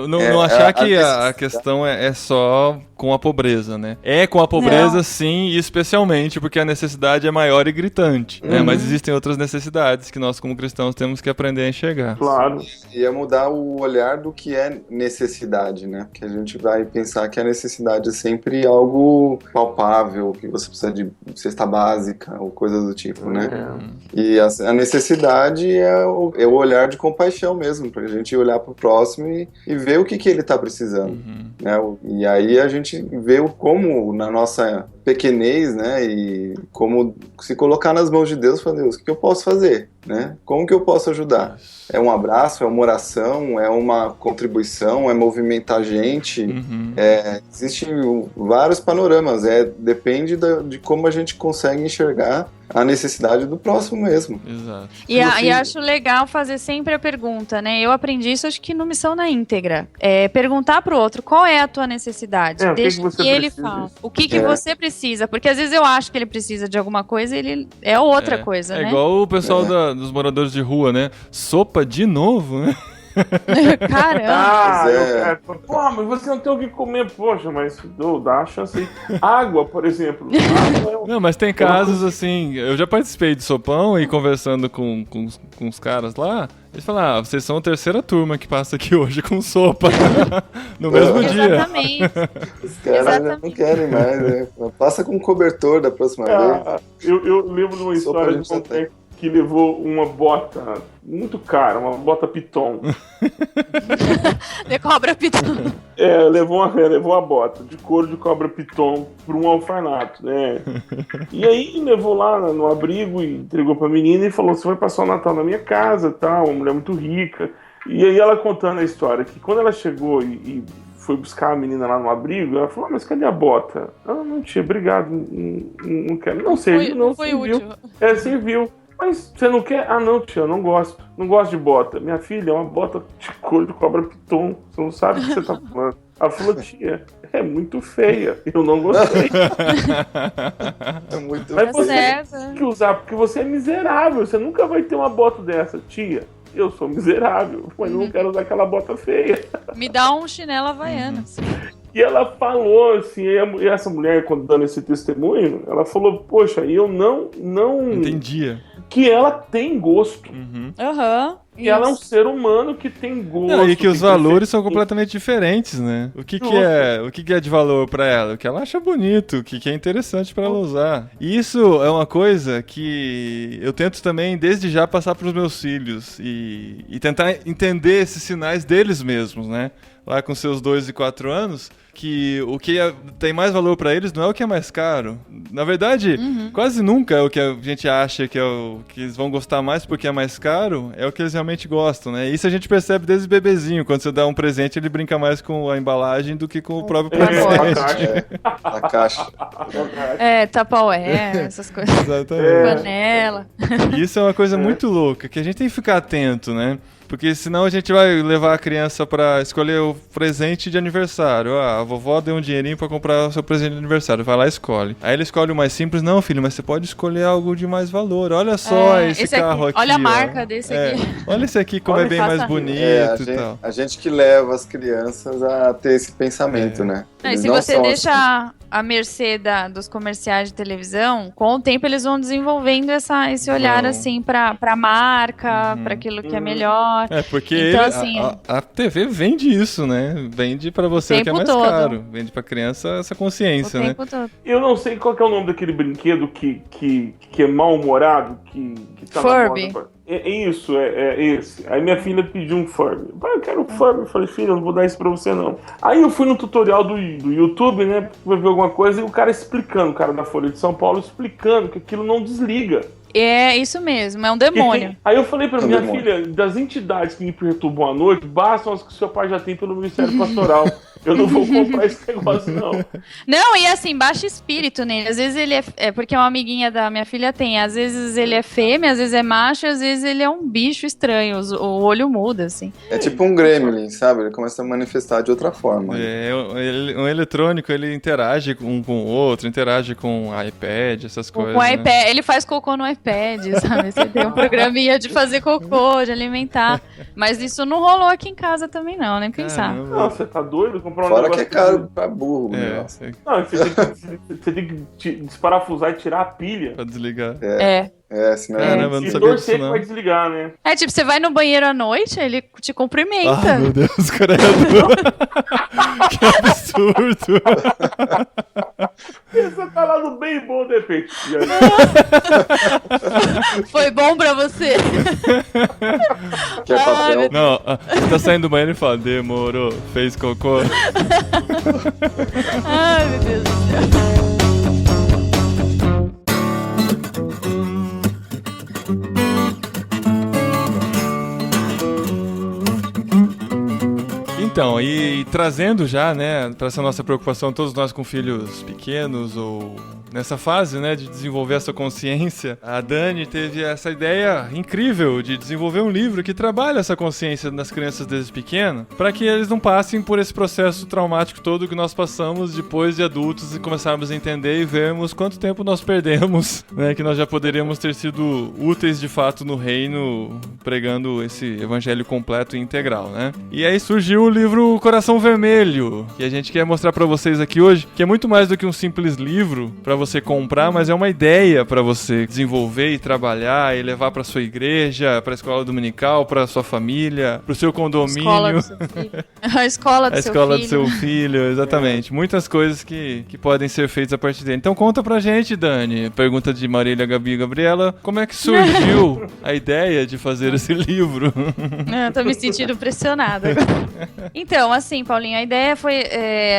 [SPEAKER 1] Não achar que a
[SPEAKER 4] necessidade.
[SPEAKER 1] questão é só com a pobreza, né? É com a pobreza,
[SPEAKER 3] Não.
[SPEAKER 1] sim, e especialmente porque a necessidade é maior e gritante, né? Mas existem outras necessidades que nós, como cristãos, temos que aprender a enxergar.
[SPEAKER 2] Claro.
[SPEAKER 4] E é mudar o olhar do que é necessidade, né? Porque a gente vai pensar que a necessidade é sempre algo palpável, que você precisa de cesta básica ou coisa do tipo, né? E a necessidade é o olhar de compaixão mesmo, pra gente olhar pro próximo e ver o que ele tá precisando, né? E aí a gente vê como na nossa pequenez, né? E como se colocar nas mãos de Deus e falar, Deus, o que eu posso fazer, né? Como que eu posso ajudar? É um abraço, é uma oração, é uma contribuição, é movimentar a gente. Existem vários panoramas, depende de como a gente consegue enxergar a necessidade do próximo mesmo.
[SPEAKER 1] Exato.
[SPEAKER 3] E acho legal fazer sempre a pergunta, né? Eu aprendi isso, acho que no Missão na Íntegra. Perguntar pro outro, qual é a tua necessidade?
[SPEAKER 2] O que
[SPEAKER 3] Deixa
[SPEAKER 2] que você
[SPEAKER 3] que ele
[SPEAKER 2] precisa?
[SPEAKER 3] fale. O que você precisa? Porque às vezes eu acho que ele precisa de alguma coisa e ele é outra coisa, né?
[SPEAKER 1] É igual o pessoal dos moradores de rua, né? Sopa de novo, né?
[SPEAKER 3] Caramba.
[SPEAKER 2] Porra, mas você não tem o que comer. Poxa, mas dá a chance aí. Água, por exemplo. Água
[SPEAKER 1] Não, mas tem casos assim, eu já participei de sopão e conversando com os caras lá, eles falam, vocês são a terceira turma que passa aqui hoje com sopa no mesmo dia.
[SPEAKER 3] Exatamente.
[SPEAKER 4] Os caras já não querem mais, né? Passa com cobertor da próxima vez.
[SPEAKER 2] Eu lembro de uma
[SPEAKER 4] Sopa a
[SPEAKER 2] história
[SPEAKER 4] gente
[SPEAKER 2] de um
[SPEAKER 4] já tem.
[SPEAKER 2] moleque que levou uma bota muito cara, uma bota Piton.
[SPEAKER 3] De cobra pitão.
[SPEAKER 2] Levou uma bota de couro de cobra Piton para um orfanato, né? E aí levou lá no abrigo e entregou pra menina e falou, você vai passar o Natal na minha casa, tal, uma mulher muito rica. E aí ela contando a história, que quando ela chegou e foi buscar a menina lá no abrigo, ela falou, mas cadê a bota? Não tinha, obrigado, não quero. Não serviu, não
[SPEAKER 3] foi
[SPEAKER 2] serviu.
[SPEAKER 3] útil.
[SPEAKER 2] Serviu. Mas você não quer? Não, tia, eu não gosto. Não gosto de bota. Minha filha é uma bota de couro de cobra Piton. Você não sabe o que você tá falando. Ela falou, tia, é muito feia. Eu não gostei.
[SPEAKER 4] É muito
[SPEAKER 2] Mas você
[SPEAKER 3] certo.
[SPEAKER 2] tem que usar, porque você é miserável. Você nunca vai ter uma bota dessa. Tia, eu sou miserável, mas eu não quero usar aquela bota feia.
[SPEAKER 3] Me dá um chinelo havaianas.
[SPEAKER 2] E ela falou assim, e essa mulher, quando dando esse testemunho, ela falou, poxa, eu não
[SPEAKER 1] Entendia.
[SPEAKER 2] que ela tem gosto.
[SPEAKER 3] Aham.
[SPEAKER 2] E ela é um ser humano que tem gosto.
[SPEAKER 1] Não, e que os
[SPEAKER 2] tem
[SPEAKER 1] valores são
[SPEAKER 2] perfeição.
[SPEAKER 1] completamente diferentes, né? O que é de valor pra ela? O que ela acha bonito, o que é interessante pra ela usar. E isso é uma coisa que eu tento também, desde já, passar pros meus filhos e tentar entender esses sinais deles mesmos, né? Lá com seus 2 e 4 anos, que o que tem mais valor pra eles não é o que é mais caro. Na verdade, quase nunca é o que a gente acha que é o que eles vão gostar mais porque é mais caro, é o que eles realmente gostam, né? Isso a gente percebe desde bebezinho. Quando você dá um presente, ele brinca mais com a embalagem do que com o próprio presente.
[SPEAKER 4] A caixa.
[SPEAKER 3] Tupperware, essas coisas.
[SPEAKER 1] Exatamente.
[SPEAKER 3] Panela.
[SPEAKER 1] Isso é uma coisa muito louca, que a gente tem que ficar atento, né? Porque senão a gente vai levar a criança pra escolher o presente de aniversário. A vovó deu um dinheirinho pra comprar o seu presente de aniversário. Vai lá e escolhe. Aí ele escolhe o mais simples. Não, filho, mas você pode escolher algo de mais valor. Olha só esse carro aqui.
[SPEAKER 3] Olha a
[SPEAKER 1] ó.
[SPEAKER 3] marca desse aqui.
[SPEAKER 1] Olha esse aqui como
[SPEAKER 3] Olha
[SPEAKER 1] é bem
[SPEAKER 3] essa
[SPEAKER 1] mais
[SPEAKER 3] rede.
[SPEAKER 1] bonito e tal.
[SPEAKER 4] A gente que leva as crianças a ter esse pensamento, né?
[SPEAKER 3] Não, e
[SPEAKER 4] Eles
[SPEAKER 3] se
[SPEAKER 4] não
[SPEAKER 3] você
[SPEAKER 4] são
[SPEAKER 3] deixa a mercê dos comerciais de televisão, com o tempo eles vão desenvolvendo esse olhar
[SPEAKER 1] Vão.
[SPEAKER 3] assim pra marca, pra aquilo que é melhor.
[SPEAKER 1] Porque
[SPEAKER 3] Então, assim,
[SPEAKER 1] a TV vende isso, né? Vende pra você o que é
[SPEAKER 3] tempo
[SPEAKER 1] mais
[SPEAKER 3] todo.
[SPEAKER 1] caro. Vende pra criança essa consciência,
[SPEAKER 3] O
[SPEAKER 1] né?
[SPEAKER 3] tempo todo.
[SPEAKER 2] Eu não sei qual que é o nome daquele brinquedo que é mal-humorado, que tá
[SPEAKER 3] Furby.
[SPEAKER 2] na moda. Isso, é esse. Aí minha filha pediu um Furby. Pai, eu quero um Furby. Eu falei, filha, eu não vou dar isso pra você, não. Aí eu fui no tutorial do YouTube, né, pra ver alguma coisa, e o cara explicando, o cara da Folha de São Paulo explicando que aquilo não desliga.
[SPEAKER 3] É isso mesmo, é um demônio.
[SPEAKER 2] Aí eu falei pra minha
[SPEAKER 4] demônio.
[SPEAKER 2] filha, das entidades que me perturbam à noite, bastam as que seu pai já tem pelo Ministério Pastoral. Eu não vou comprar esse negócio, não.
[SPEAKER 3] Não, e assim, baixa espírito nele. Às vezes ele é porque uma amiguinha da minha filha tem. Às vezes ele é fêmea, às vezes é macho, às vezes ele é um bicho estranho. O olho muda, assim.
[SPEAKER 4] É tipo um gremlin, sabe? Ele começa a manifestar de outra forma.
[SPEAKER 1] O eletrônico, ele interage um com o outro, interage com o iPad, essas coisas.
[SPEAKER 3] Com o
[SPEAKER 1] né?
[SPEAKER 3] iPad, ele faz cocô no iPad, sabe? Você tem um programinha de fazer cocô, de alimentar. Mas isso não rolou aqui em casa também, não, nem pensar.
[SPEAKER 1] Caramba.
[SPEAKER 2] Não, você tá doido? Comprar um
[SPEAKER 4] Fora que
[SPEAKER 2] negócio
[SPEAKER 4] é caro pra burro, o
[SPEAKER 1] É,
[SPEAKER 4] negócio.
[SPEAKER 2] Não, você tem que desparafusar e tirar a pilha.
[SPEAKER 1] pra desligar.
[SPEAKER 4] Senão
[SPEAKER 1] Caramba, eu não
[SPEAKER 2] E
[SPEAKER 1] sabia
[SPEAKER 2] torcer
[SPEAKER 1] disso, não.
[SPEAKER 2] pra desligar, né?
[SPEAKER 3] É tipo, você vai no banheiro à noite, ele te cumprimenta.
[SPEAKER 1] Ah, meu Deus, credo. Que absurdo.
[SPEAKER 2] Você tá lá no bem bom, de repente. E aí,
[SPEAKER 3] Foi bom pra você?
[SPEAKER 4] quer papel.
[SPEAKER 1] Não, você tá saindo do banheiro e fala, demorou, fez cocô.
[SPEAKER 3] Ai, meu Deus do céu.
[SPEAKER 1] Então, e trazendo já, né, para essa nossa preocupação, todos nós com filhos pequenos ou nessa fase, né, de desenvolver essa consciência, a Dani teve essa ideia incrível de desenvolver um livro que trabalha essa consciência nas crianças desde pequeno, para que eles não passem por esse processo traumático todo que nós passamos depois de adultos e começarmos a entender e vermos quanto tempo nós perdemos, né, que nós já poderíamos ter sido úteis de fato no reino, pregando esse evangelho completo e integral, né? E aí surgiu o livro Coração Vermelho, que a gente quer mostrar para vocês aqui hoje, que é muito mais do que um simples livro para você comprar, mas é uma ideia para você desenvolver e trabalhar e levar para sua igreja, para a escola dominical, para sua família, para o seu condomínio.
[SPEAKER 3] Escola do seu filho. A escola do
[SPEAKER 1] A
[SPEAKER 3] seu
[SPEAKER 1] escola
[SPEAKER 3] filho.
[SPEAKER 1] do seu filho, exatamente. Muitas coisas que podem ser feitas a partir dele. Então conta pra gente, Dani. Pergunta de Marília, Gabi e Gabriela. Como é que surgiu a ideia de fazer esse livro?
[SPEAKER 3] Eu tô me sentindo pressionada agora. Então, assim, Paulinho, a ideia foi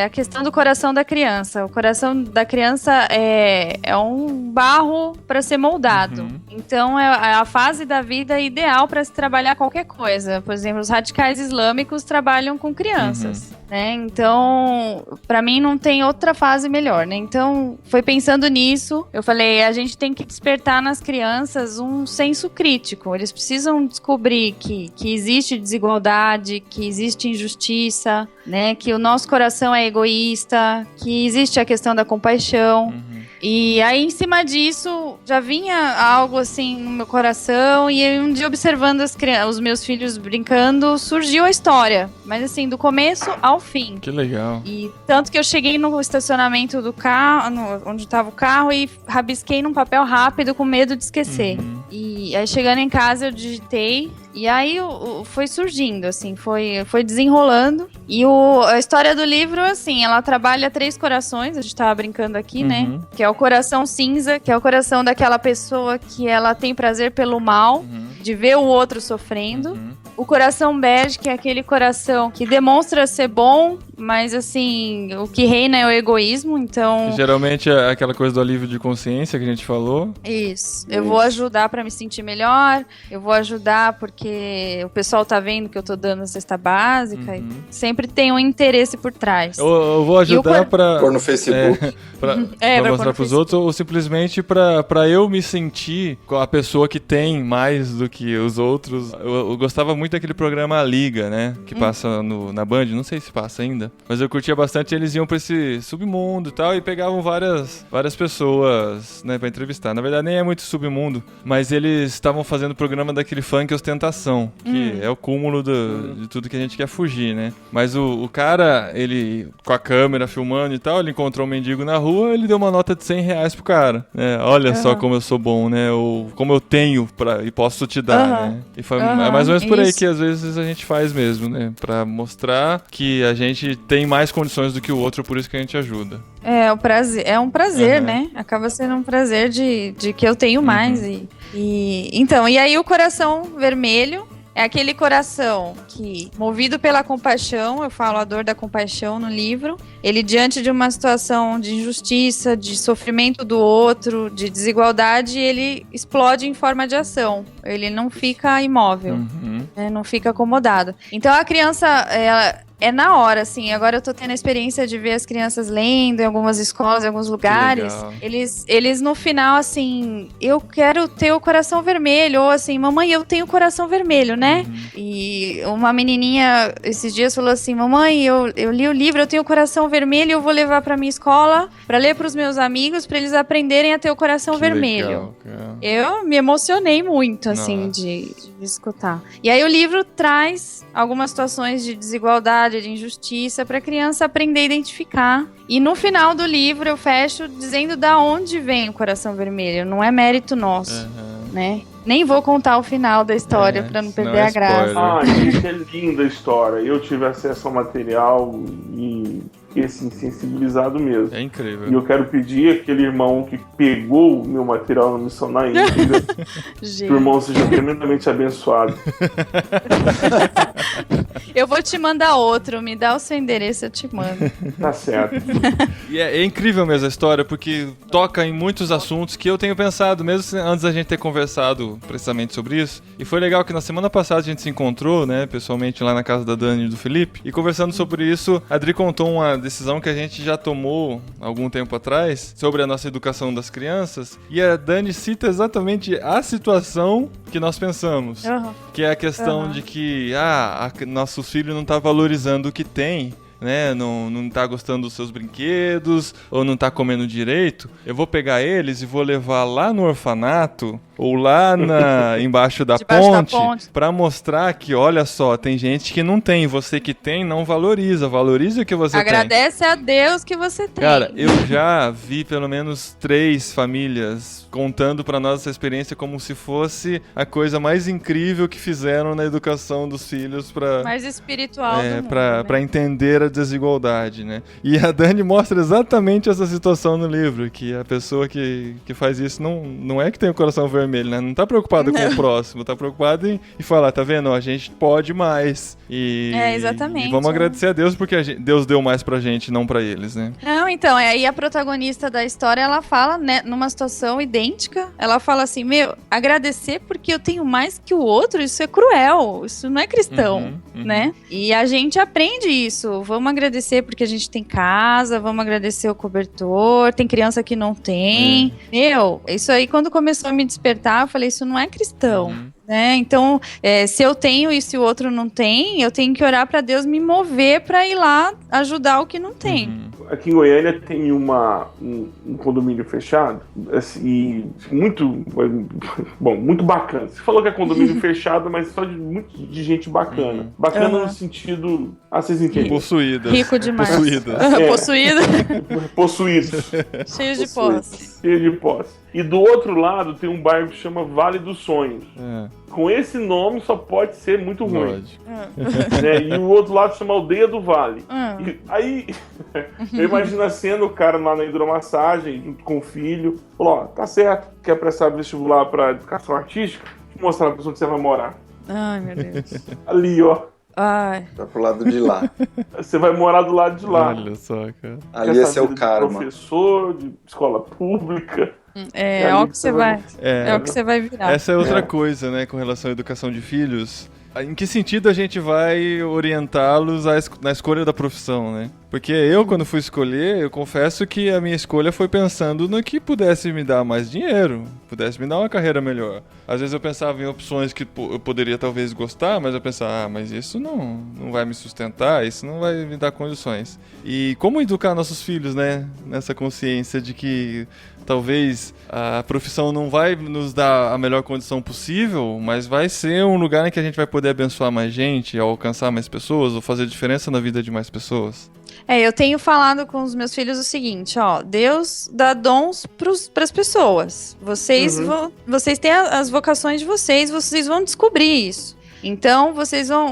[SPEAKER 3] a questão do coração da criança. O coração da criança é um barro para ser moldado.
[SPEAKER 1] Uhum.
[SPEAKER 3] Então, é a fase da vida ideal para se trabalhar qualquer coisa. Por exemplo, os radicais islâmicos trabalham com crianças, né? Então, para mim, não tem outra fase melhor, né? Então, foi pensando nisso, eu falei, a gente tem que despertar nas crianças um senso crítico. Eles precisam descobrir que existe desigualdade, que existe injustiça, né? Que o nosso coração é egoísta, que existe a questão da compaixão. E aí, em cima disso, já vinha algo assim no meu coração. E aí, um dia, observando os meus filhos brincando, surgiu a história. Mas assim, do começo ao fim.
[SPEAKER 1] Que legal.
[SPEAKER 3] E tanto que eu cheguei no estacionamento do carro, onde estava o carro, e rabisquei num papel rápido com medo de esquecer. E aí, chegando em casa, eu digitei. E aí foi surgindo, assim, foi desenrolando. E a história do livro, assim, ela trabalha 3 corações, a gente tava brincando aqui, né? Que é o coração cinza, que é o coração daquela pessoa que ela tem prazer pelo mal, de ver o outro sofrendo. O coração bege, que é aquele coração que demonstra ser bom, mas assim, o que reina é o egoísmo, então...
[SPEAKER 1] Geralmente é aquela coisa do alívio de consciência que a gente falou.
[SPEAKER 3] Isso. Eu vou ajudar pra me sentir melhor, eu vou ajudar porque o pessoal tá vendo que eu tô dando a cesta básica, e sempre tem um interesse por trás.
[SPEAKER 1] Eu vou ajudar pra...
[SPEAKER 4] Pôr no Facebook.
[SPEAKER 1] Pra
[SPEAKER 3] pra
[SPEAKER 1] mostrar pros outros, ou simplesmente pra eu me sentir com a pessoa que tem mais do que os outros. Eu gostava muito daquele programa A Liga, né? Que passa na Band, não sei se passa ainda. Mas eu curtia bastante, eles iam pra esse submundo e tal, e pegavam várias pessoas, né, pra entrevistar. Na verdade, nem é muito submundo, mas eles estavam fazendo o programa daquele funk ostentação, que é o cúmulo de tudo que a gente quer fugir, né? Mas o cara, ele, com a câmera filmando e tal, ele encontrou um mendigo na rua, ele deu uma nota de R$100 pro cara, né? Olha só como eu sou bom, né? Ou como eu tenho e posso te dar, né? E foi é mais ou menos por aí que às vezes a gente faz mesmo, né? Pra mostrar que a gente tem mais condições do que o outro, por isso que a gente ajuda.
[SPEAKER 3] É um prazer, né? Acaba sendo um prazer de que eu tenho mais. Então, e aí o coração vermelho É aquele coração que, movido pela compaixão, eu falo a dor da compaixão no livro, ele diante de uma situação de injustiça, de sofrimento do outro, de desigualdade, ele explode em forma de ação. Ele não fica imóvel, né? Não fica acomodado. Então a criança, ela é na hora, assim. Agora eu tô tendo a experiência de ver as crianças lendo em algumas escolas, em alguns lugares. Eles no final, assim, eu quero ter o coração vermelho. Ou assim, mamãe, eu tenho o coração vermelho, né? E uma menininha esses dias falou assim, mamãe, eu li o livro, eu tenho o coração vermelho, eu vou levar pra minha escola pra ler pros meus amigos, pra eles aprenderem a ter o coração vermelho. Legal. Eu me emocionei muito, assim, de escutar. E aí o livro traz algumas situações de desigualdade, de injustiça, para a criança aprender a identificar. E no final do livro eu fecho dizendo da onde vem o coração vermelho. Não é mérito nosso, né? Nem vou contar o final da história para não perder a graça.
[SPEAKER 2] Ah, gente, é linda a história. Eu tive acesso ao material e fiquei assim, sensibilizado mesmo.
[SPEAKER 1] É incrível.
[SPEAKER 2] E eu quero pedir aquele irmão que pegou o meu material no Missão na Íntegra, que o irmão seja tremendamente abençoado.
[SPEAKER 3] Eu vou te mandar outro, me dá o seu endereço, eu te mando.
[SPEAKER 2] Tá certo.
[SPEAKER 1] E é incrível mesmo a história, porque toca em muitos assuntos que eu tenho pensado, mesmo antes da gente ter conversado precisamente sobre isso. E foi legal que na semana passada a gente se encontrou, né, pessoalmente lá na casa da Dani e do Felipe, e conversando sobre isso, a Adri contou uma decisão que a gente já tomou algum tempo atrás, sobre a nossa educação das crianças, e a Dani cita exatamente a situação que nós pensamos, que é a questão de que, nossos filhos não estão valorizando o que tem, né, não tá gostando dos seus brinquedos, ou não tá comendo direito, eu vou pegar eles e vou levar lá no orfanato, ou lá embaixo da ponte, pra mostrar que, olha só, tem gente que não tem, você que tem não valoriza o que você tem.
[SPEAKER 3] Agradece a Deus que você tem.
[SPEAKER 1] Cara, eu já vi pelo menos 3 famílias contando pra nós essa experiência como se fosse a coisa mais incrível que fizeram na educação dos filhos pra...
[SPEAKER 3] mais espiritual do mundo,
[SPEAKER 1] pra entender a desigualdade, né? E a Dani mostra exatamente essa situação no livro, que a pessoa que faz isso não é que tem o coração vermelho, né? Não tá preocupada com o próximo, tá preocupada em falar, tá vendo? A gente pode mais.
[SPEAKER 3] Exatamente.
[SPEAKER 1] E vamos agradecer a Deus porque Deus deu mais pra gente, não pra eles, né?
[SPEAKER 3] Não, então, aí a protagonista da história, ela fala, né, numa situação idêntica, ela fala assim, agradecer porque eu tenho mais que o outro, isso é cruel, isso não é cristão, né? E a gente aprende isso, vamos agradecer porque a gente tem casa, vamos agradecer o cobertor, tem criança que não tem. Isso aí quando começou a me despertar, eu falei, isso não é cristão. Né? Então, se eu tenho e se o outro não tem, eu tenho que orar para Deus me mover para ir lá ajudar o que não tem.
[SPEAKER 2] Aqui em Goiânia tem um condomínio fechado, assim, muito bacana. Você falou que é condomínio fechado, mas só de gente bacana. Bacana no sentido... vocês entendem?
[SPEAKER 1] Possuídas.
[SPEAKER 3] Rico demais.
[SPEAKER 2] Possuídos.
[SPEAKER 3] Cheio de posse.
[SPEAKER 2] Cheio de posse. E do outro lado tem um bairro que chama Vale dos Sonhos. Com esse nome só pode ser muito ruim. E o outro lado chama Aldeia do Vale. E aí, eu imagino a cena, o cara lá na hidromassagem, junto com o filho, falou, tá certo, quer prestar vestibular pra educação artística? Vou mostrar pra pessoa que você vai morar.
[SPEAKER 3] Ai, meu Deus.
[SPEAKER 2] Ali, ó.
[SPEAKER 3] Ai.
[SPEAKER 4] Tá pro lado de lá.
[SPEAKER 2] Você vai morar do lado de lá.
[SPEAKER 1] Olha só, cara.
[SPEAKER 4] Ali esse é o karma.
[SPEAKER 2] Professor de escola pública.
[SPEAKER 3] É o que você vai. É o que você vai virar.
[SPEAKER 1] Essa é outra coisa, né, com relação à educação de filhos. Em que sentido a gente vai orientá-los na escolha da profissão, né? Porque eu, quando fui escolher, eu confesso que a minha escolha foi pensando no que pudesse me dar mais dinheiro, pudesse me dar uma carreira melhor. Às vezes eu pensava em opções que eu poderia talvez gostar, mas eu pensava, mas isso não vai me sustentar, isso não vai me dar condições. E como educar nossos filhos, né? Nessa consciência de que talvez a profissão não vai nos dar a melhor condição possível, mas vai ser um lugar em que a gente vai poder abençoar mais gente, alcançar mais pessoas, ou fazer diferença na vida de mais pessoas.
[SPEAKER 3] Eu tenho falado com os meus filhos o seguinte, Deus dá dons para as pessoas. Vocês têm as vocações de vocês vão descobrir isso. Então,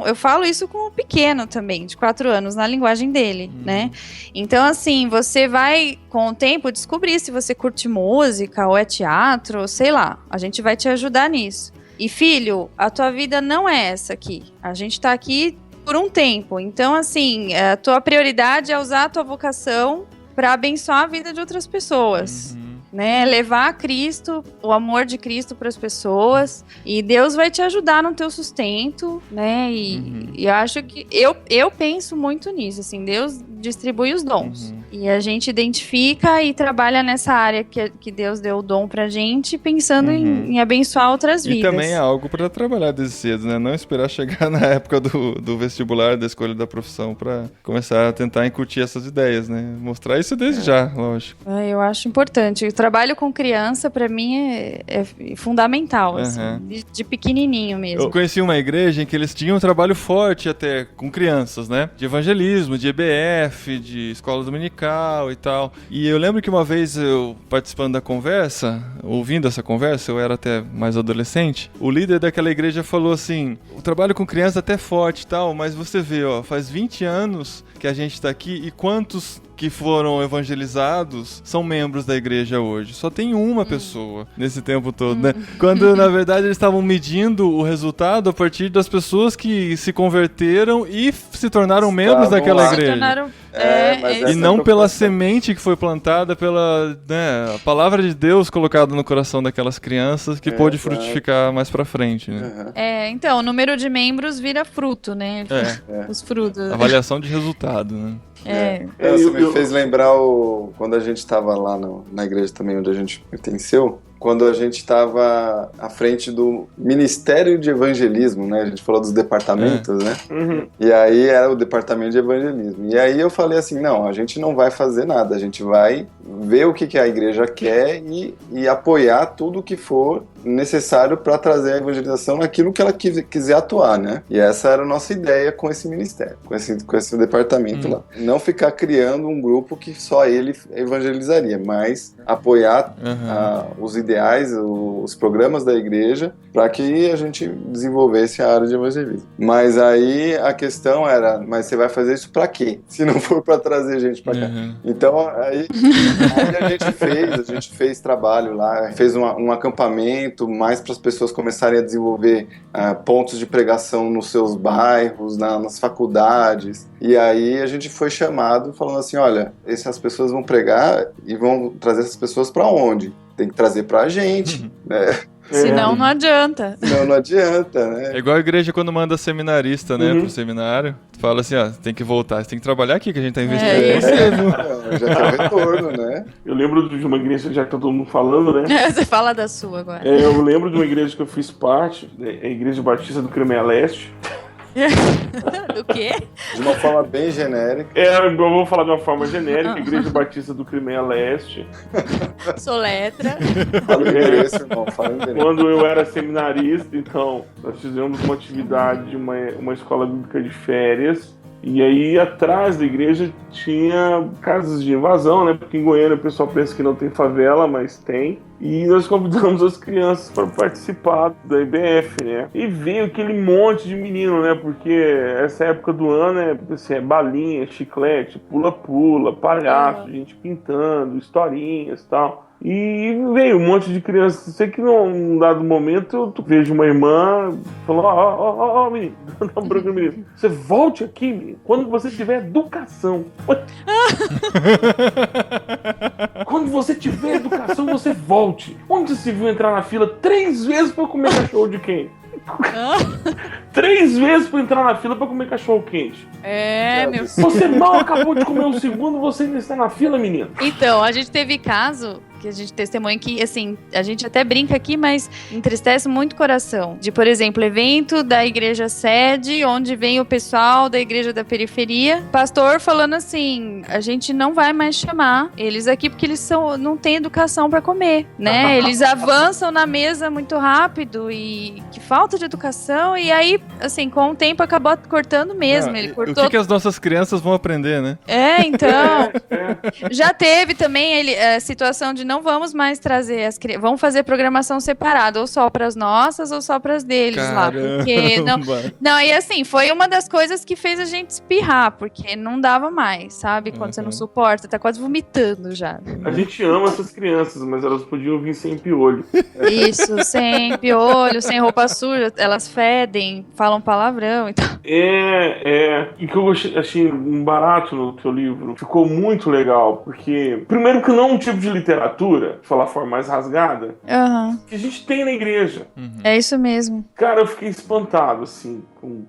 [SPEAKER 3] eu falo isso com o pequeno também, de 4 anos, na linguagem dele, né? Então, assim, você vai, com o tempo, descobrir se você curte música ou é teatro, sei lá, a gente vai te ajudar nisso. E filho, a tua vida não é essa aqui. A gente tá aqui por um tempo. Então, assim, a tua prioridade é usar a tua vocação para abençoar a vida de outras pessoas. Né, levar a Cristo, o amor de Cristo para as pessoas, e Deus vai te ajudar no teu sustento, né, e eu acho que, eu penso muito nisso, assim, Deus distribui os dons, e a gente identifica e trabalha nessa área que Deus deu o dom pra gente, pensando em abençoar outras vidas.
[SPEAKER 1] E também é algo para trabalhar desde cedo, né, não esperar chegar na época do vestibular, da escolha da profissão, para começar a tentar incutir essas ideias, né, mostrar isso desde já, lógico.
[SPEAKER 3] Eu acho importante. O trabalho com criança, pra mim, é fundamental, assim, de pequenininho mesmo.
[SPEAKER 1] Eu conheci uma igreja em que eles tinham um trabalho forte até com crianças, né? De evangelismo, de EBF, de escola dominical e tal. E eu lembro que uma vez eu, participando da conversa, ouvindo essa conversa, eu era até mais adolescente, o líder daquela igreja falou assim, o trabalho com criança é até forte e tal, mas você vê, ó, faz 20 anos que a gente tá aqui e quantos que foram evangelizados são membros da igreja hoje. Só tem uma pessoa nesse tempo todo, né? Quando, na verdade, eles estavam medindo o resultado a partir das pessoas que se converteram e se tornaram membros daquela igreja. E não pela semente que foi plantada, pela, né, a palavra de Deus colocada no coração daquelas crianças que pôde frutificar mais pra frente, né?
[SPEAKER 3] Então, o número de membros vira fruto, né? Os frutos.
[SPEAKER 1] Avaliação de resultado, né?
[SPEAKER 4] Você me fez lembrar quando a gente estava lá na igreja também, onde a gente pertenceu, quando a gente estava à frente do Ministério de Evangelismo, né? A gente falou dos departamentos, né? E aí era o departamento de evangelismo. E aí eu falei assim, não, a gente não vai fazer nada, a gente vai ver o que a igreja quer e apoiar tudo o que for necessário para trazer a evangelização naquilo que ela quiser atuar, né? E essa era a nossa ideia com esse ministério, com esse departamento lá. Não ficar criando um grupo que só ele evangelizaria, mas apoiar os ideais, os programas da igreja, para que a gente desenvolvesse a área de evangelismo. Mas aí a questão era, mas você vai fazer isso para quê? Se não for para trazer gente para cá. Então aí a gente fez trabalho lá, fez um acampamento mais para as pessoas começarem a desenvolver pontos de pregação nos seus bairros, nas faculdades. E aí a gente foi chamado falando assim, olha, essas pessoas vão pregar e vão trazer essas pessoas para onde? Tem que trazer pra gente, né?
[SPEAKER 3] Senão não adianta.
[SPEAKER 4] Não adianta, né?
[SPEAKER 1] É igual a igreja quando manda seminarista, né, pro seminário. Fala assim, ó, tem que voltar, você tem que trabalhar aqui que a gente tá investindo.
[SPEAKER 4] Já tem o retorno, né?
[SPEAKER 2] Eu lembro de uma igreja, já que tá todo mundo falando, né?
[SPEAKER 3] Você fala da sua agora.
[SPEAKER 2] Eu lembro de uma igreja que eu fiz parte, a Igreja Batista do Crimeia Leste.
[SPEAKER 3] O quê?
[SPEAKER 4] De uma forma bem genérica.
[SPEAKER 2] Eu vou falar de uma forma genérica, Igreja Batista do Crimeia Leste.
[SPEAKER 3] Soletra.
[SPEAKER 4] Fala o endereço, irmão, fala o endereço.
[SPEAKER 2] Quando eu era seminarista, então, nós fizemos uma atividade de uma escola bíblica de férias. E aí, atrás da igreja, tinha casas de invasão, né? Porque em Goiânia o pessoal pensa que não tem favela, mas tem. E nós convidamos as crianças para participar da IBF, né? E veio aquele monte de menino, né? Porque essa época do ano é balinha, chiclete, pula-pula, palhaço, gente pintando, historinhas e tal. E veio um monte de crianças. Sei que num dado momento eu vejo uma irmã falando: ó, menino, menino, você volte aqui, menino, quando você tiver educação. Quando você tiver educação, você volte. Onde você se viu entrar na fila 3 vezes pra comer cachorro de quente? 3 vezes pra entrar na fila pra comer cachorro quente.
[SPEAKER 3] Meu
[SPEAKER 2] filho. Você mal acabou de comer um segundo, você ainda está na fila, menino.
[SPEAKER 3] Então, a gente teve caso que a gente testemunha que, assim, a gente até brinca aqui, mas entristece muito o coração. De, por exemplo, evento da igreja sede, onde vem o pessoal da igreja da periferia, pastor falando assim, a gente não vai mais chamar eles aqui porque eles não têm educação pra comer, né? Eles avançam na mesa muito rápido e que falta de educação, e aí, assim, com o tempo acabou cortando mesmo. Ele cortou...
[SPEAKER 1] O que as nossas crianças vão aprender, né?
[SPEAKER 3] Então. Já teve também a situação de não não vamos mais trazer as crianças, vamos fazer programação separada, ou só para as nossas ou só para as deles lá, porque não, e assim, foi uma das coisas que fez a gente espirrar, porque não dava mais, sabe? Quando você não suporta, tá quase vomitando já.
[SPEAKER 2] A gente ama essas crianças, mas elas podiam vir sem piolho.
[SPEAKER 3] Isso, sem piolho, sem roupa suja, elas fedem, falam palavrão, então.
[SPEAKER 2] E que eu achei um barato no teu livro, ficou muito legal, porque, primeiro que não é um tipo de literatura, de falar a forma mais rasgada, que a gente tem na igreja.
[SPEAKER 3] É isso mesmo.
[SPEAKER 2] Cara, eu fiquei espantado, assim,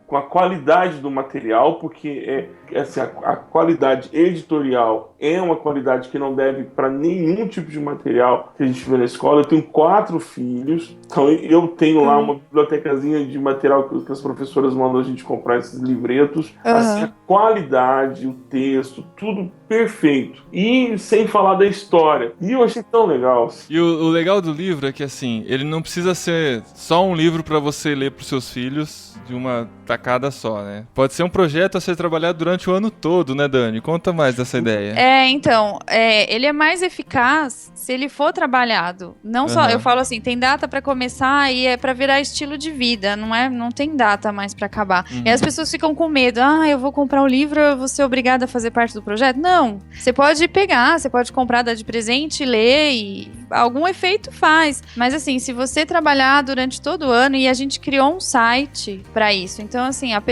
[SPEAKER 2] com a qualidade do material, porque assim, a qualidade editorial é uma qualidade que não deve para nenhum tipo de material que a gente vê na escola. Eu tenho 4 filhos, então eu tenho lá uma bibliotecazinha de material que as professoras mandam a gente comprar esses livretos. Assim, a qualidade, o texto, tudo perfeito. E sem falar da história. E eu achei tão legal.
[SPEAKER 1] E o legal do livro é que, assim, ele não precisa ser só um livro para você ler para os seus filhos de uma tacada só, né? Pode ser um projeto a ser trabalhado durante o ano todo, né, Dani? Conta mais dessa ideia.
[SPEAKER 3] Então, ele é mais eficaz se ele for trabalhado. Não só, eu falo assim, tem data para começar e é para virar estilo de vida, não tem data mais para acabar. E as pessoas ficam com medo, eu vou comprar um livro, eu vou ser obrigada a fazer parte do projeto. Não, você pode pegar, você pode comprar, dar de presente, ler e algum efeito faz. Mas assim, se você trabalhar durante todo o ano, e a gente criou um site para isso. Então, assim, a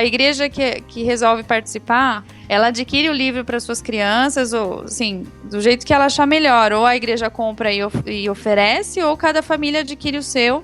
[SPEAKER 3] igreja que resolve participar, ela adquire o livro para suas crianças, ou assim, do jeito que ela achar melhor. Ou a igreja compra e oferece, ou cada família adquire o seu.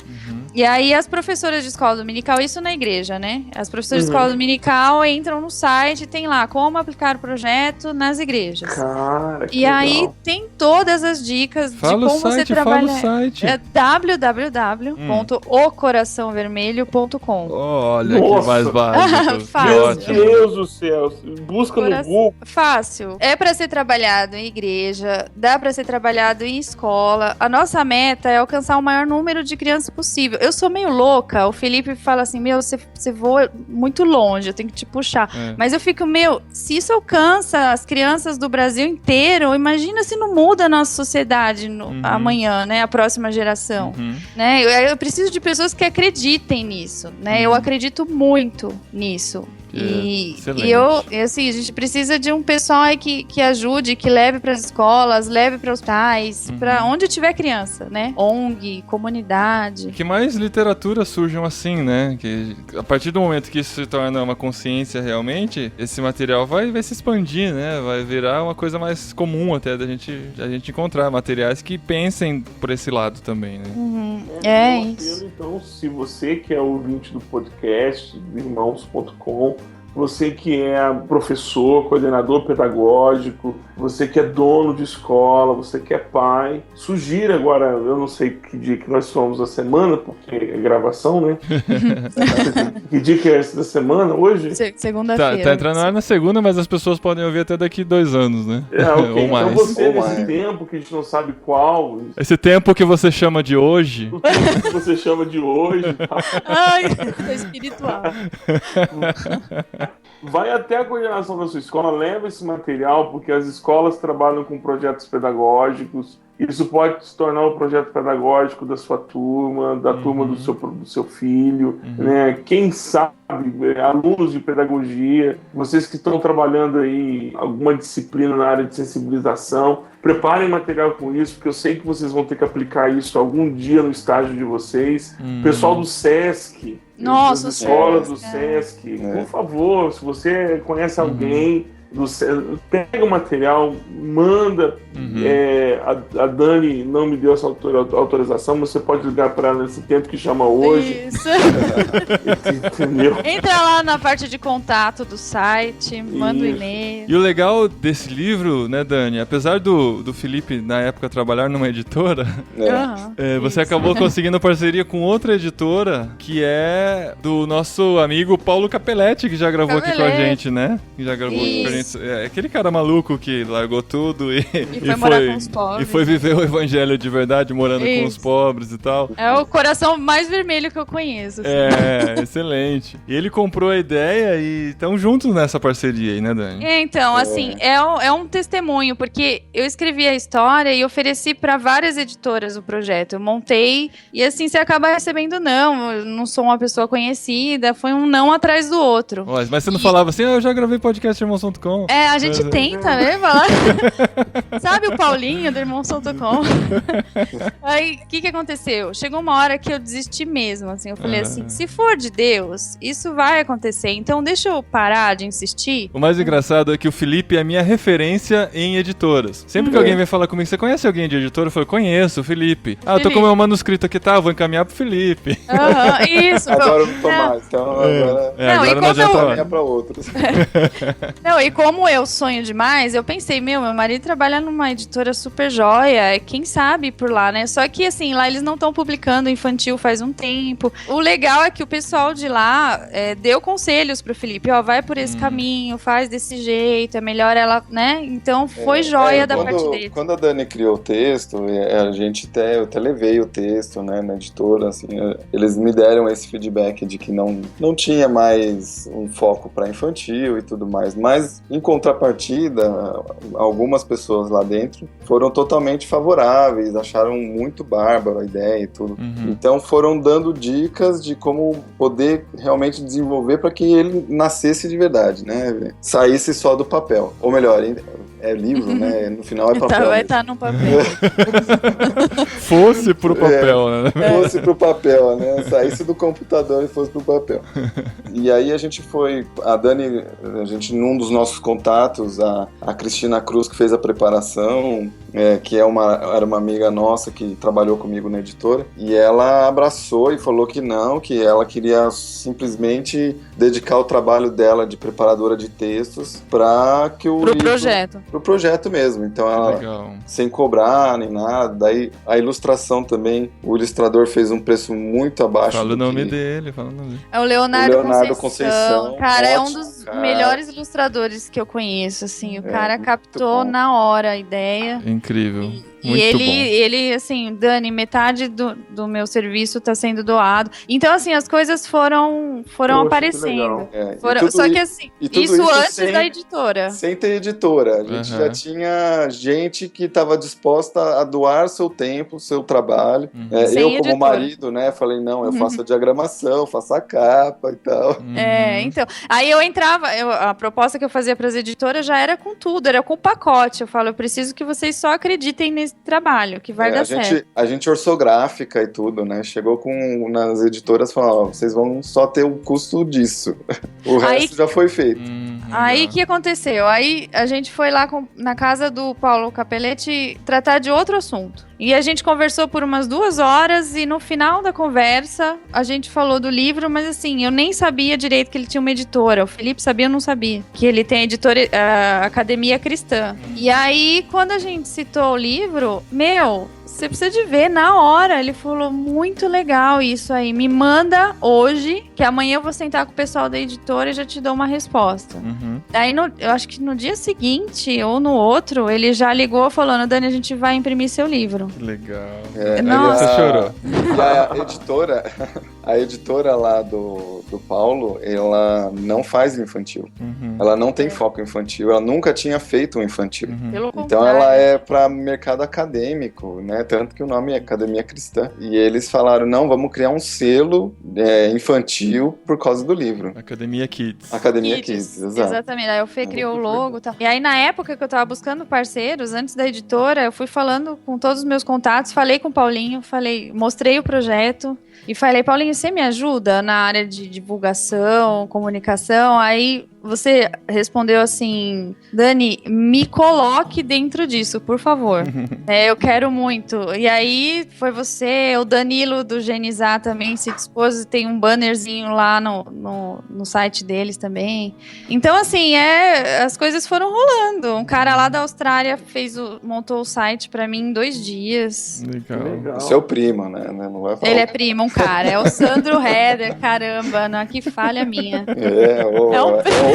[SPEAKER 3] E aí as professoras de escola dominical, isso na igreja, né? As professoras de escola dominical entram no site, tem lá como aplicar o projeto nas igrejas.
[SPEAKER 2] Cara, que
[SPEAKER 3] legal.
[SPEAKER 2] Aí
[SPEAKER 3] tem todas as dicas de como você trabalha. Fala o site. É www.ocoraçãovermelho.com.
[SPEAKER 1] Olha que mais básico.
[SPEAKER 2] Meu Deus do céu. Busca no Google.
[SPEAKER 3] Fácil. É para ser trabalhado em igreja, dá para ser trabalhado em escola. A nossa meta é alcançar o maior número de crianças possível. Eu sou meio louca, o Felipe fala assim, você voa muito longe, eu tenho que te puxar. Mas eu fico, se isso alcança as crianças do Brasil inteiro, imagina se não muda a nossa sociedade amanhã, né, a próxima geração. Né? Eu preciso de pessoas que acreditem nisso, né? Eu acredito muito nisso. E assim, a gente precisa de um pessoal aí que ajude, que leve para as escolas, leve para os hospitais, para onde tiver criança, né? ONG, comunidade.
[SPEAKER 1] Que mais literatura surjam assim, né? Que a partir do momento que isso se torna uma consciência realmente, esse material vai se expandir, né? Vai virar uma coisa mais comum até da gente encontrar materiais que pensem por esse lado também, né?
[SPEAKER 3] Isso.
[SPEAKER 2] Então, se você que é ouvinte do podcast, do irmãos.com, você que é professor, coordenador pedagógico, você que é dono de escola, você que é pai, sugira agora, eu não sei que dia que nós somos da semana, porque é gravação, né? Que dia que é essa da semana, hoje?
[SPEAKER 3] Segunda-feira.
[SPEAKER 1] Tá entrando na segunda, mas as pessoas podem ouvir até daqui 2 anos, né?
[SPEAKER 2] Okay.
[SPEAKER 1] Ou mais.
[SPEAKER 2] Então você, nesse tempo que a gente não sabe qual...
[SPEAKER 1] Esse tempo que você chama de hoje...
[SPEAKER 2] O tempo que você chama de hoje...
[SPEAKER 3] Ai, tô espiritual.
[SPEAKER 2] Vai até a coordenação da sua escola, leva esse material, porque as escolas trabalham com projetos pedagógicos. Isso pode se tornar um projeto pedagógico da sua turma, da turma do seu filho, né? Quem sabe, alunos de pedagogia, vocês que estão trabalhando aí alguma disciplina na área de sensibilização, preparem material com isso, porque eu sei que vocês vão ter que aplicar isso algum dia no estágio de vocês. Pessoal do SESC,
[SPEAKER 3] nossa,
[SPEAKER 2] escolas do SESC, por favor, se você conhece alguém, pega o material, manda. A Dani não me deu essa autorização, mas você pode ligar para ela nesse tempo que chama hoje.
[SPEAKER 3] Isso.
[SPEAKER 2] Entendeu?
[SPEAKER 3] Entra lá na parte de contato do site, manda um e-mail.
[SPEAKER 1] E o legal desse livro, né, Dani, apesar do Felipe na época trabalhar numa editora, você acabou conseguindo parceria com outra editora, que é do nosso amigo Paulo Capelletti, que já gravou aqui com a gente, né? Que já gravou aqui com a gente É aquele cara maluco que largou tudo e
[SPEAKER 3] foi morar com os pobres.
[SPEAKER 1] E foi viver o evangelho de verdade, morando com os pobres e tal.
[SPEAKER 3] É o coração mais vermelho que eu conheço. Assim.
[SPEAKER 1] Excelente. E ele comprou a ideia e estão juntos nessa parceria aí, né, Dani?
[SPEAKER 3] Então, assim, é um testemunho, porque eu escrevi a história e ofereci para várias editoras o projeto. Eu montei e, assim, você acaba recebendo não. Eu não sou uma pessoa conhecida, foi um não atrás do outro.
[SPEAKER 1] Mas você não falava assim, eu já gravei podcast de Irmãos.com.
[SPEAKER 3] A gente tenta, né? Falar. Sabe o Paulinho do Irmãos.com? Aí, o que aconteceu? Chegou uma hora que eu desisti mesmo, assim. Eu falei assim, se for de Deus, isso vai acontecer. Então, deixa eu parar de insistir.
[SPEAKER 1] O mais engraçado é que o Felipe é a minha referência em editoras. Sempre que alguém vem falar comigo, você conhece alguém de editora? Eu falo, conheço, o Felipe. Eu tô com o meu manuscrito aqui, tá? Eu vou encaminhar pro Felipe.
[SPEAKER 3] Isso.
[SPEAKER 4] Agora eu não tô mais, então
[SPEAKER 1] agora não adianta
[SPEAKER 4] pra outros.
[SPEAKER 3] Não, e como eu sonho demais, eu pensei, meu marido trabalha numa editora super joia, quem sabe por lá, né? Só que, assim, lá eles não estão publicando infantil faz um tempo. O legal é que o pessoal de lá deu conselhos pro Felipe, vai por esse caminho, faz desse jeito, é melhor ela, né? Então foi joia da parte dele.
[SPEAKER 4] Quando a Dani criou o texto, eu até levei o texto, né, na editora, assim, eles me deram esse feedback de que não tinha mais um foco para infantil e tudo mais, mas em contrapartida, algumas pessoas lá dentro foram totalmente favoráveis, acharam muito bárbaro a ideia e tudo. Então foram dando dicas de como poder realmente desenvolver para que ele nascesse de verdade, né? Saísse só do papel. Ou melhor, é livro, né? No final é papel.
[SPEAKER 3] Vai estar no papel.
[SPEAKER 1] Fosse pro papel, né?
[SPEAKER 4] Fosse pro papel, né? Saísse do computador e fosse pro papel. E aí a gente num dos nossos contatos, a Cristina Cruz, que fez a preparação, que era uma amiga nossa que trabalhou comigo na editora, e ela abraçou e falou que não, que ela queria simplesmente dedicar o trabalho dela de preparadora de textos para que o
[SPEAKER 3] projeto.
[SPEAKER 4] Pro projeto mesmo. Então ela, sem cobrar nem nada, daí a ilustração também, o ilustrador fez um preço muito abaixo.
[SPEAKER 1] Fala o nome dele.
[SPEAKER 3] É o Leonardo Conceição. Cara, é um
[SPEAKER 4] ótimo,
[SPEAKER 3] dos melhores ilustradores que eu conheço, assim. O cara captou na hora a ideia.
[SPEAKER 1] Incrível.
[SPEAKER 3] E ele, assim, Dani, metade do meu serviço tá sendo doado. Então, assim, as coisas foram aparecendo. Só que, assim, isso antes da editora.
[SPEAKER 4] Sem ter editora. A gente já tinha gente que estava disposta a doar seu tempo, seu trabalho. Eu, como marido, né, falei, não, eu faço a diagramação, faço a capa e tal.
[SPEAKER 3] Então. Aí eu entrava, a proposta que eu fazia para as editoras já era com tudo, era com o pacote. Eu falo, eu preciso que vocês só acreditem nesse trabalho, que vai dar certo.
[SPEAKER 4] A gente orçográfica e tudo, né? Chegou nas editoras e falou, vocês vão só ter o custo disso. O resto já foi feito.
[SPEAKER 3] Aí o que aconteceu? Aí a gente foi lá na casa do Paulo Capelletti tratar de outro assunto. E a gente conversou por umas 2 horas e no final da conversa a gente falou do livro, mas assim, eu nem sabia direito que ele tinha uma editora. O Felipe sabia, eu não sabia. Que ele tem a editora Academia Cristã. E aí, quando a gente citou o livro, você precisa de ver na hora. Ele falou, muito legal isso aí. Me manda hoje, que amanhã eu vou sentar com o pessoal da editora e já te dou uma resposta. Aí, eu acho que no dia seguinte ou no outro, ele já ligou falando, Dani, a gente vai imprimir seu livro.
[SPEAKER 1] Que legal.
[SPEAKER 3] Nossa.
[SPEAKER 1] Você chorou.
[SPEAKER 4] E a editora lá do Paulo, ela não faz infantil. Ela não tem foco infantil. Ela nunca tinha feito um infantil. Então ela é para mercado acadêmico, né? Tanto que o nome é Academia Cristã. E eles falaram, não, vamos criar um selo infantil por causa do livro.
[SPEAKER 1] Academia Kids.
[SPEAKER 4] Academia Kids, exato.
[SPEAKER 3] Exatamente. Aí o Fê criou o logo e tal. E aí na época que eu tava buscando parceiros, antes da editora, eu fui falando com todos os meus contatos, falei com o Paulinho, mostrei o projeto e falei, Paulinho, você me ajuda na área de divulgação, comunicação? Aí você respondeu assim, Dani, me coloque dentro disso, por favor. Eu quero muito. E aí foi você, o Danilo do Genizar também se dispôs, tem um bannerzinho lá no site deles também. Então, assim, as coisas foram rolando. Um cara lá da Austrália montou o site pra mim em 2 dias.
[SPEAKER 1] Legal.
[SPEAKER 4] Seu primo, né? Não vai falar.
[SPEAKER 3] Ele é primo, um cara. É o Sandro Heder, caramba, que falha minha.
[SPEAKER 4] É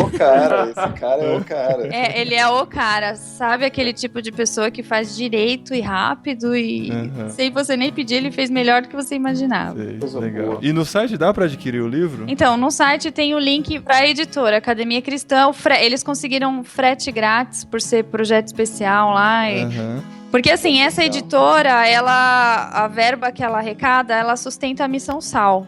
[SPEAKER 4] o cara, esse cara é o cara.
[SPEAKER 3] Ele é o cara, sabe? Aquele tipo de pessoa que faz direito e rápido e sem você nem pedir, ele fez melhor do que você imaginava.
[SPEAKER 1] Sei, legal. E no site dá pra adquirir o livro?
[SPEAKER 3] Então, no site tem o link pra editora, Academia Cristã. Eles conseguiram frete grátis por ser projeto especial lá. Porque assim, essa editora, a verba que ela arrecada, ela sustenta a Missão Sal.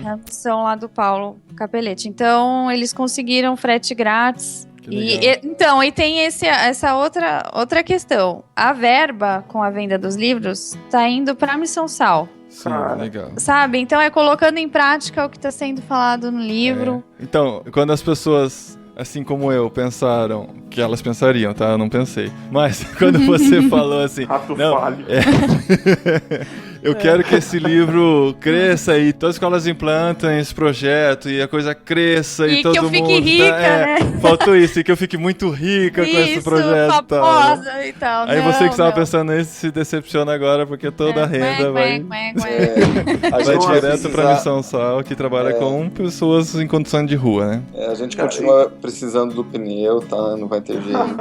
[SPEAKER 3] A missão lá do Paulo Capelletti. Então, eles conseguiram frete grátis. E tem essa outra questão. A verba com a venda dos livros tá indo pra Missão Sal.
[SPEAKER 1] Sim, legal.
[SPEAKER 3] Sabe? Então é colocando em prática o que tá sendo falado no livro.
[SPEAKER 1] Então, quando as pessoas, assim como eu, pensaram, que elas pensariam, tá? Eu não pensei. Mas quando você falou assim... Eu quero que esse livro cresça e todas as escolas implantem esse projeto e a coisa cresça e todo mundo...
[SPEAKER 3] E que eu fique rica, né?
[SPEAKER 1] Faltou isso, e que eu fique muito rica com esse projeto.
[SPEAKER 3] Famosa e tal.
[SPEAKER 1] Aí você que estava pensando nisso se decepciona agora, porque toda a renda vai direto pra Missão Sal, que trabalha com pessoas em condição de rua, né?
[SPEAKER 4] A gente continua precisando do pneu, tá? Não vai ter jeito.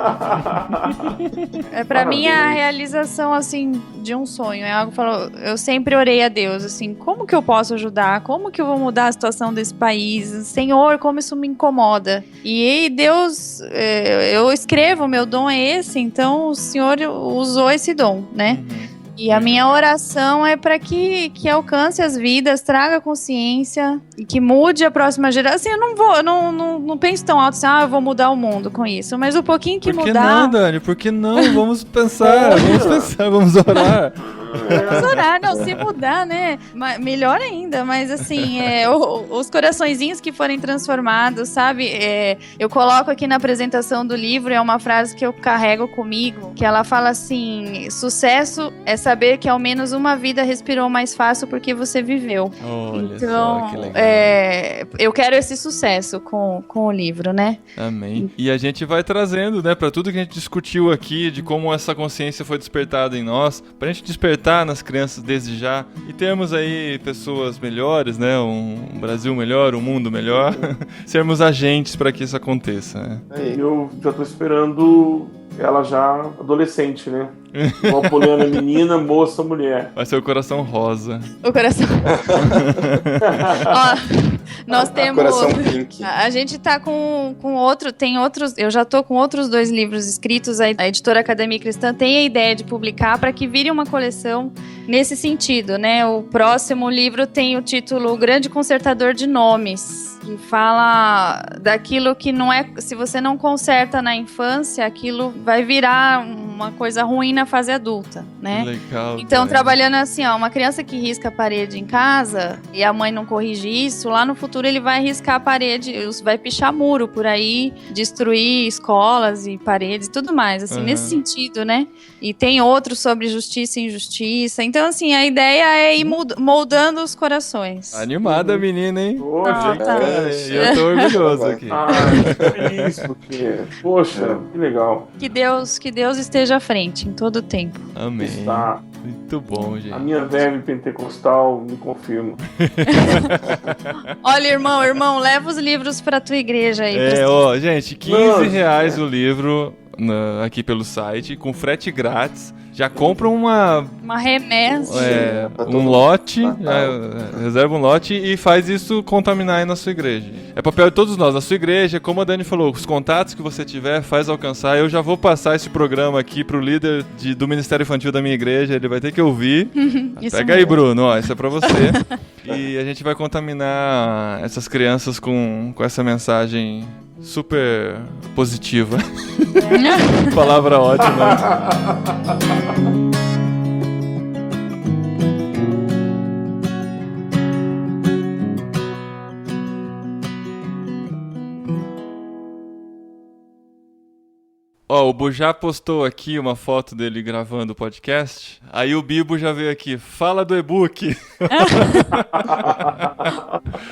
[SPEAKER 3] Pra mim, a realização, assim, de um sonho. É algo que eu sempre orei a Deus, assim, como que eu posso ajudar? Como que eu vou mudar a situação desse país? Senhor, como isso me incomoda? E Deus, eu escrevo, meu dom é esse, então o Senhor usou esse dom, né? E a minha oração é para que alcance as vidas, traga consciência e que mude a próxima geração. Assim, não penso tão alto assim, eu vou mudar o mundo com isso. Mas o pouquinho que mudar...
[SPEAKER 1] Por que não, Dani? Por que não? Vamos pensar, vamos orar.
[SPEAKER 3] Vamos orar, não, se mudar, né? Melhor ainda, mas assim, os coraçõezinhos que forem transformados, sabe? Eu coloco aqui na apresentação do livro, é uma frase que eu carrego comigo, que ela fala assim, sucesso é saber que ao menos uma vida respirou mais fácil porque você viveu.
[SPEAKER 1] Olha
[SPEAKER 3] então,
[SPEAKER 1] só, que legal.
[SPEAKER 3] Eu quero esse sucesso com o livro, né?
[SPEAKER 1] Amém. E a gente vai trazendo, né, pra tudo que a gente discutiu aqui, de como essa consciência foi despertada em nós, pra gente despertar nas crianças desde já e termos aí pessoas melhores, né, um Brasil melhor, um mundo melhor, sermos agentes para que isso aconteça, né?
[SPEAKER 2] Eu já tô esperando ela já adolescente, né? Uma Poliana menina, moça, mulher.
[SPEAKER 1] Vai ser o coração rosa.
[SPEAKER 3] O coração... nós temos...
[SPEAKER 4] Coração pink.
[SPEAKER 3] A gente tá com outro... Tem outros... Eu já tô com outros 2 livros escritos. A editora Academia Cristã tem a ideia de publicar para que vire uma coleção nesse sentido, né? O próximo livro tem o título O Grande Consertador de Nomes, que fala daquilo que não é... Se você não conserta na infância, aquilo vai virar uma coisa ruim na fase adulta, né?
[SPEAKER 1] Legal.
[SPEAKER 3] Então, trabalhando assim, uma criança que risca a parede em casa e a mãe não corrige isso, lá no futuro ele vai riscar a parede, vai pichar muro por aí, destruir escolas e paredes e tudo mais, assim, nesse sentido, né? E tem outros sobre justiça e injustiça. Então, assim, a ideia é ir moldando os corações.
[SPEAKER 1] Animada, menina, hein?
[SPEAKER 3] Tá.
[SPEAKER 1] Eu tô orgulhoso aqui.
[SPEAKER 2] Fico feliz, porque, poxa, que legal.
[SPEAKER 3] Que Deus esteja à frente em todo o tempo.
[SPEAKER 1] Amém.
[SPEAKER 2] Está.
[SPEAKER 1] Muito bom, gente.
[SPEAKER 2] A minha verve pentecostal me confirma.
[SPEAKER 3] Olha, irmão, leva os livros pra tua igreja aí.
[SPEAKER 1] Gente, R$15 o livro aqui pelo site, com frete grátis. Já compra uma
[SPEAKER 3] remessa.
[SPEAKER 1] Um lote, reserva um lote e faz isso contaminar aí na sua igreja. É papel de todos nós, na sua igreja, como a Dani falou, os contatos que você tiver, faz alcançar. Eu já vou passar esse programa aqui pro líder do Ministério Infantil da minha igreja, ele vai ter que ouvir. Pega aí, Bruno, isso é pra você. E a gente vai contaminar essas crianças com essa mensagem super positiva. Palavra ótima. O Bujá postou aqui uma foto dele gravando o podcast. Aí o Bibo já veio aqui. Fala do e-book.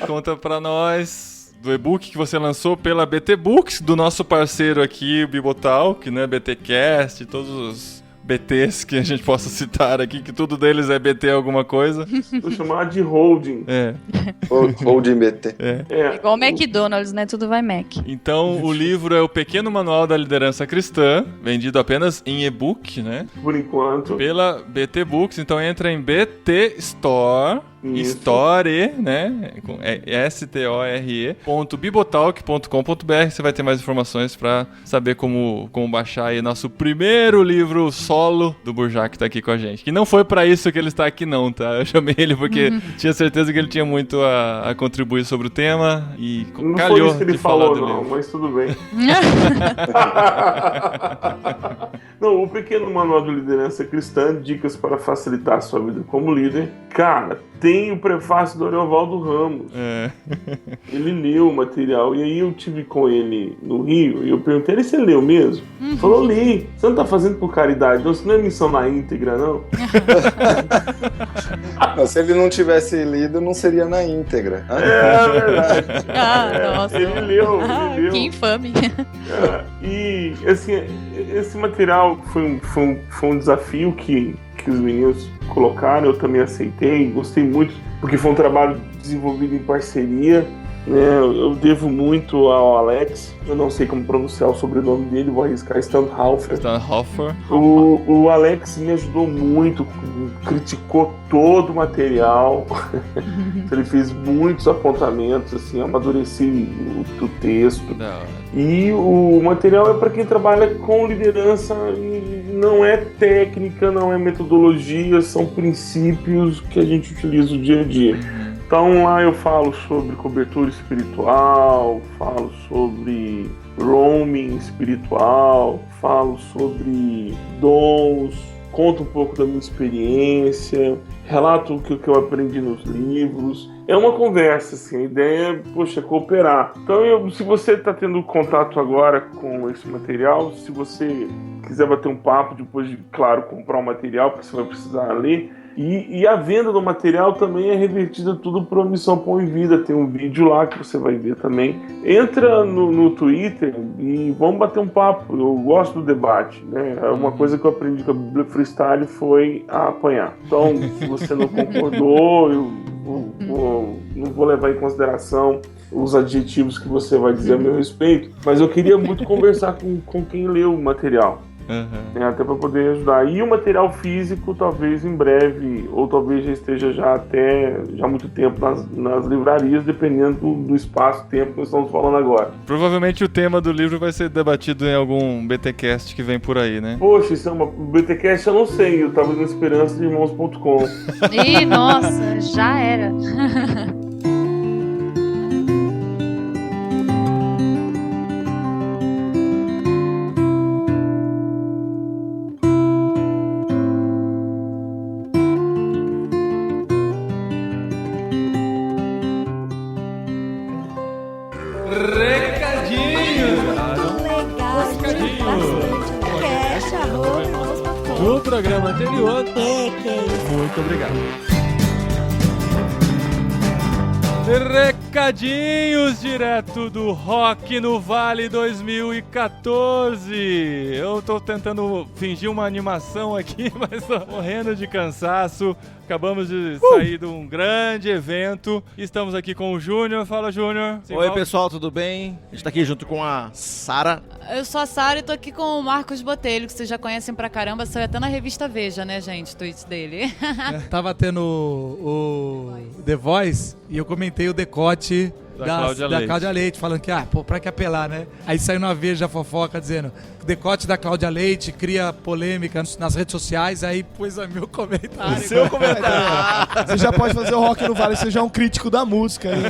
[SPEAKER 1] Conta pra nós do e-book que você lançou pela BT Books, do nosso parceiro aqui, o Bibotalk, né? BTcast, todos os BTs que a gente possa citar aqui, que tudo deles é BT alguma coisa.
[SPEAKER 2] Vou chamar de holding.
[SPEAKER 4] Holding BT.
[SPEAKER 3] Igual o McDonald's, né? Tudo vai Mac.
[SPEAKER 1] Então, o livro é o Pequeno Manual da Liderança Cristã, vendido apenas em e-book, né?
[SPEAKER 2] Por enquanto.
[SPEAKER 1] Pela BT Books. Então, entra em BT Store,
[SPEAKER 2] Isso.
[SPEAKER 1] Store, né? É store.bibotalk.com.br. Você vai ter mais informações para saber como baixar aí nosso primeiro livro solo do Burjac, que tá aqui com a gente. Que não foi para isso que ele está aqui não, tá? Eu chamei ele porque tinha certeza que ele tinha muito a contribuir sobre o tema e
[SPEAKER 2] Não
[SPEAKER 1] calhou
[SPEAKER 2] foi isso que ele
[SPEAKER 1] de falar
[SPEAKER 2] falou,
[SPEAKER 1] do
[SPEAKER 2] não,
[SPEAKER 1] livro.
[SPEAKER 2] mas tudo bem. Não, o Pequeno Manual de Liderança Cristã, dicas para facilitar a sua vida como líder. Cara, tem o prefácio do Ariovaldo Ramos. Ele leu o material e aí eu tive com ele no Rio e eu perguntei, você leu mesmo? Ele falou, li. Você não tá fazendo por caridade, não? Isso não é missão na íntegra, não?
[SPEAKER 4] Não, se ele não tivesse lido, não seria na íntegra.
[SPEAKER 2] É verdade.
[SPEAKER 3] Nossa.
[SPEAKER 2] Ele leu.
[SPEAKER 3] Que infame.
[SPEAKER 2] E assim, esse material foi um desafio que os meninos colocaram, eu também aceitei, gostei muito, porque foi um trabalho desenvolvido em parceria, né? Eu devo muito ao Alex, eu não sei como pronunciar o sobrenome dele, vou arriscar, Standhofer. O Alex me ajudou muito, criticou todo o material, ele fez muitos apontamentos, assim, amadureci o texto. E o material é para quem trabalha com liderança, e não é técnica, não é metodologia, são princípios que a gente utiliza no dia a dia. Então lá eu falo sobre cobertura espiritual, falo sobre roaming espiritual, falo sobre dons, conto um pouco da minha experiência, relato o que eu aprendi nos livros. É uma conversa, assim, a ideia é, cooperar. Então, se você está tendo contato agora com esse material, se você quiser bater um papo, depois de, claro, comprar o material, porque você vai precisar ler, e a venda do material também é revertida tudo para a Missão Pão e Vida. Tem um vídeo lá que você vai ver também. Entra no Twitter e vamos bater um papo. Eu gosto do debate, né? Uma coisa que eu aprendi com a Bíblia Freestyle foi a apanhar. Então, se você não concordou, eu não vou levar em consideração os adjetivos que você vai dizer a meu respeito, mas eu queria muito conversar com quem leu o material. Até para poder ajudar. E o material físico, talvez em breve, ou talvez já esteja já há muito tempo nas livrarias, dependendo do espaço e tempo que nós estamos falando agora.
[SPEAKER 1] Provavelmente o tema do livro vai ser debatido em algum BTcast que vem por aí, né?
[SPEAKER 2] Poxa, isso é uma BTcast, eu não sei, eu tava na esperança de irmãos.com.
[SPEAKER 3] Ih, nossa, já era.
[SPEAKER 1] No programa anterior. Muito obrigado. Recadinhos direto do Rock no Vale 2014. Eu tô tentando fingir uma animação aqui, mas tô morrendo de cansaço. Acabamos de sair de um grande evento. Estamos aqui com o Júnior. Fala, Júnior.
[SPEAKER 5] Oi, pessoal, tudo bem? A gente tá aqui junto com a Sara.
[SPEAKER 6] Eu sou a Sara e tô aqui com o Marcos Botelho, que vocês já conhecem pra caramba. Saiu até na revista Veja, né, gente? Tweets dele.
[SPEAKER 7] Tava tendo o The Voice e eu comentei o decote da Cláudia Leite, falando que, pra que apelar, né? Aí saiu na Veja fofoca dizendo o decote da Cláudia Leite cria polêmica nas redes sociais, aí pôs o meu comentário.
[SPEAKER 5] O seu comentário.
[SPEAKER 8] Você já pode fazer o Rock no Vale, você já é um crítico da música aí, né?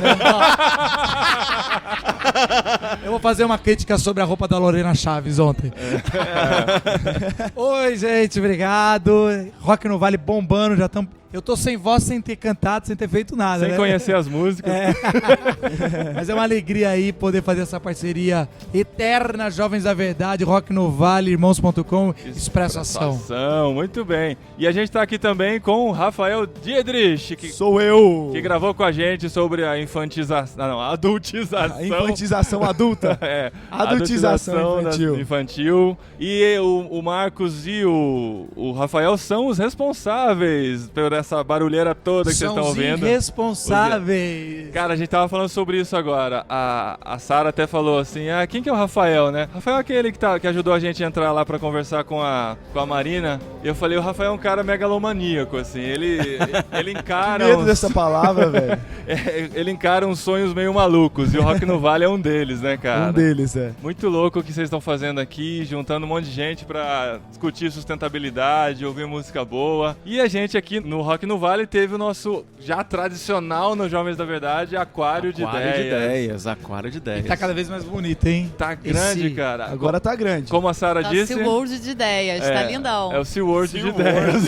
[SPEAKER 7] Eu vou fazer uma crítica sobre a roupa da Lorena Chaves ontem. Oi, gente, obrigado. Rock no Vale bombando, já estamos... Eu tô sem voz, sem ter cantado, sem ter feito nada,
[SPEAKER 1] sem
[SPEAKER 7] né?
[SPEAKER 1] conhecer as músicas.
[SPEAKER 7] Mas é uma alegria aí poder fazer essa parceria eterna, Jovens da Verdade, Rock Rock no Vale, irmãos.com, Expresso Ação.
[SPEAKER 1] Muito bem. E a gente tá aqui também com o Rafael Diedrich, que
[SPEAKER 8] Sou eu!
[SPEAKER 1] que gravou com a gente sobre a adultização.
[SPEAKER 8] A infantilização adulta. Adultização
[SPEAKER 1] infantil. E o Marcos e o Rafael são os responsáveis por essa barulheira toda que vocês estão ouvindo.
[SPEAKER 7] São os responsáveis.
[SPEAKER 1] Cara, a gente tava falando sobre isso agora. A Sara até falou assim, quem que é o Rafael, né? Rafael é aquele que ajudou a gente a entrar lá pra conversar com a Marina. E eu falei, o Rafael é um cara megalomaníaco, assim. Ele encara...
[SPEAKER 8] Que medo dessa palavra, velho.
[SPEAKER 1] Ele encara uns sonhos meio malucos. E o Rock no Vale é um deles, né, cara?
[SPEAKER 8] Um deles, é.
[SPEAKER 1] Muito louco o que vocês estão fazendo aqui, juntando um monte de gente pra discutir sustentabilidade, ouvir música boa. E a gente aqui no Rock no Vale teve o nosso já tradicional no Jovens da Verdade, Aquário de Ideias.
[SPEAKER 5] Aquário de Ideias.
[SPEAKER 7] E tá cada vez mais bonito, hein?
[SPEAKER 1] Tá grande, cara.
[SPEAKER 8] Agora tá grande.
[SPEAKER 1] Como a Sara
[SPEAKER 6] Tá
[SPEAKER 1] disse...
[SPEAKER 6] o SeaWorld de ideias, tá lindão.
[SPEAKER 1] É o SeaWorld de Ideias.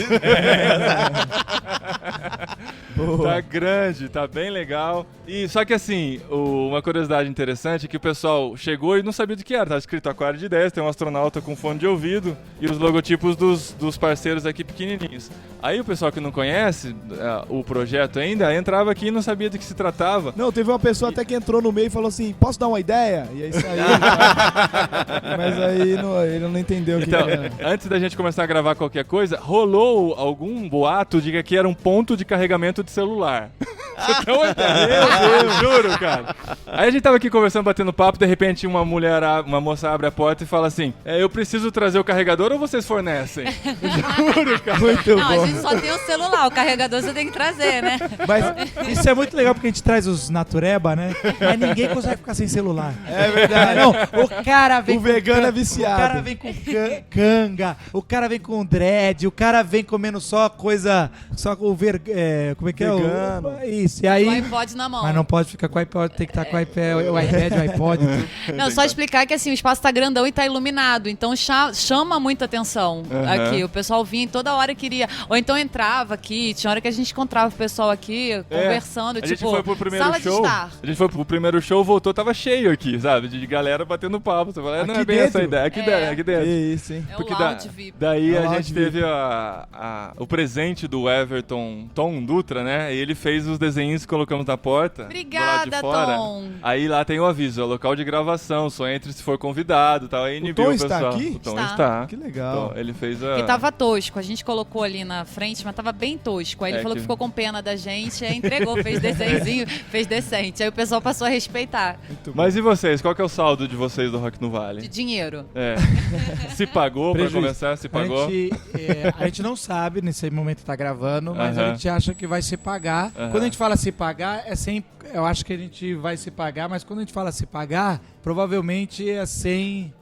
[SPEAKER 1] Tá grande, tá bem legal. E só que assim, uma curiosidade interessante é que o pessoal chegou e não sabia do que era. Tava escrito Aquário de Ideias, tem um astronauta com fone de ouvido e os logotipos dos parceiros aqui pequenininhos. Aí o pessoal que não conhece o projeto ainda, entrava aqui e não sabia do que se tratava.
[SPEAKER 8] Não, teve uma pessoa até que entrou no meio e falou assim, posso dar uma ideia? E aí saiu. Mas aí ele não entendeu o que era.
[SPEAKER 1] Antes da gente começar a gravar qualquer coisa, rolou algum boato de que aqui era um ponto de carregamento de celular. Você tem uma ideia? Meu Deus, juro, cara. Aí a gente tava aqui conversando, batendo papo, de repente uma moça abre a porta e fala assim, eu preciso trazer o carregador ou vocês fornecem? Juro, cara.
[SPEAKER 8] Muito bom.
[SPEAKER 6] A gente só tem o celular, o carregador você tem que trazer, né?
[SPEAKER 7] Mas isso é muito legal porque a gente traz os natureba, né? Mas ninguém consegue ficar sem celular.
[SPEAKER 8] É verdade.
[SPEAKER 7] Não, o cara vem
[SPEAKER 8] O vegano é viciado.
[SPEAKER 7] O cara vem com canga, o cara vem com dread, o cara vem comendo só coisa, só com como é que
[SPEAKER 8] vegano.
[SPEAKER 7] Isso, e aí...
[SPEAKER 6] O iPod na mão.
[SPEAKER 7] Mas não pode ficar com o iPod, tem que estar com o iPad, o iPad, o iPod.
[SPEAKER 6] Não, só explicar que assim, o espaço tá grandão e tá iluminado, então chama muita atenção aqui. O pessoal vinha e toda hora queria, ou então entrava aqui, tinha hora que a gente encontrava o pessoal aqui conversando,
[SPEAKER 1] A gente foi pro primeiro
[SPEAKER 6] sala
[SPEAKER 1] show.
[SPEAKER 6] de estar.
[SPEAKER 1] A gente foi pro primeiro show, voltou, tava cheio aqui, sabe? De galera batendo papo. Você fala, não é bem essa ideia. Aqui dentro.
[SPEAKER 8] Que isso, hein?
[SPEAKER 6] É
[SPEAKER 1] Porque
[SPEAKER 6] o lounge VIP.
[SPEAKER 1] daí
[SPEAKER 8] É o
[SPEAKER 1] a
[SPEAKER 8] lounge
[SPEAKER 1] gente
[SPEAKER 8] VIP.
[SPEAKER 1] teve o presente do Everton Tom Dutra, né? E ele fez os desenhos que colocamos na porta.
[SPEAKER 6] Obrigada,
[SPEAKER 1] do lado de fora.
[SPEAKER 6] Tom.
[SPEAKER 1] Aí lá tem o aviso, é o local de gravação, só entre se for convidado e tal. Aí inibiu
[SPEAKER 8] Tom
[SPEAKER 1] o
[SPEAKER 8] está
[SPEAKER 1] pessoal.
[SPEAKER 8] aqui?
[SPEAKER 1] O Tom
[SPEAKER 6] Está.
[SPEAKER 1] está.
[SPEAKER 8] Que legal.
[SPEAKER 1] Então, ele fez
[SPEAKER 6] Porque tava tosco, a gente colocou ali na frente, mas tava bem tosco. Aí ele falou que ficou com pena da gente, aí entregou, fez desenhozinho, fez decente. Aí o pessoal passou a respeitar.
[SPEAKER 1] Mas e vocês? Qual que é o saldo de vocês do Rock no Vale?
[SPEAKER 6] De dinheiro.
[SPEAKER 1] Se pagou pra
[SPEAKER 7] Prejuízo.
[SPEAKER 1] começar? Se pagou?
[SPEAKER 7] A gente não sabe nesse momento que tá gravando, mas a
[SPEAKER 1] Aham.
[SPEAKER 7] gente acha que vai se pagar.
[SPEAKER 1] Aham.
[SPEAKER 7] Quando a gente fala se pagar, eu acho que a gente vai se pagar, mas quando a gente fala se pagar, provavelmente é sem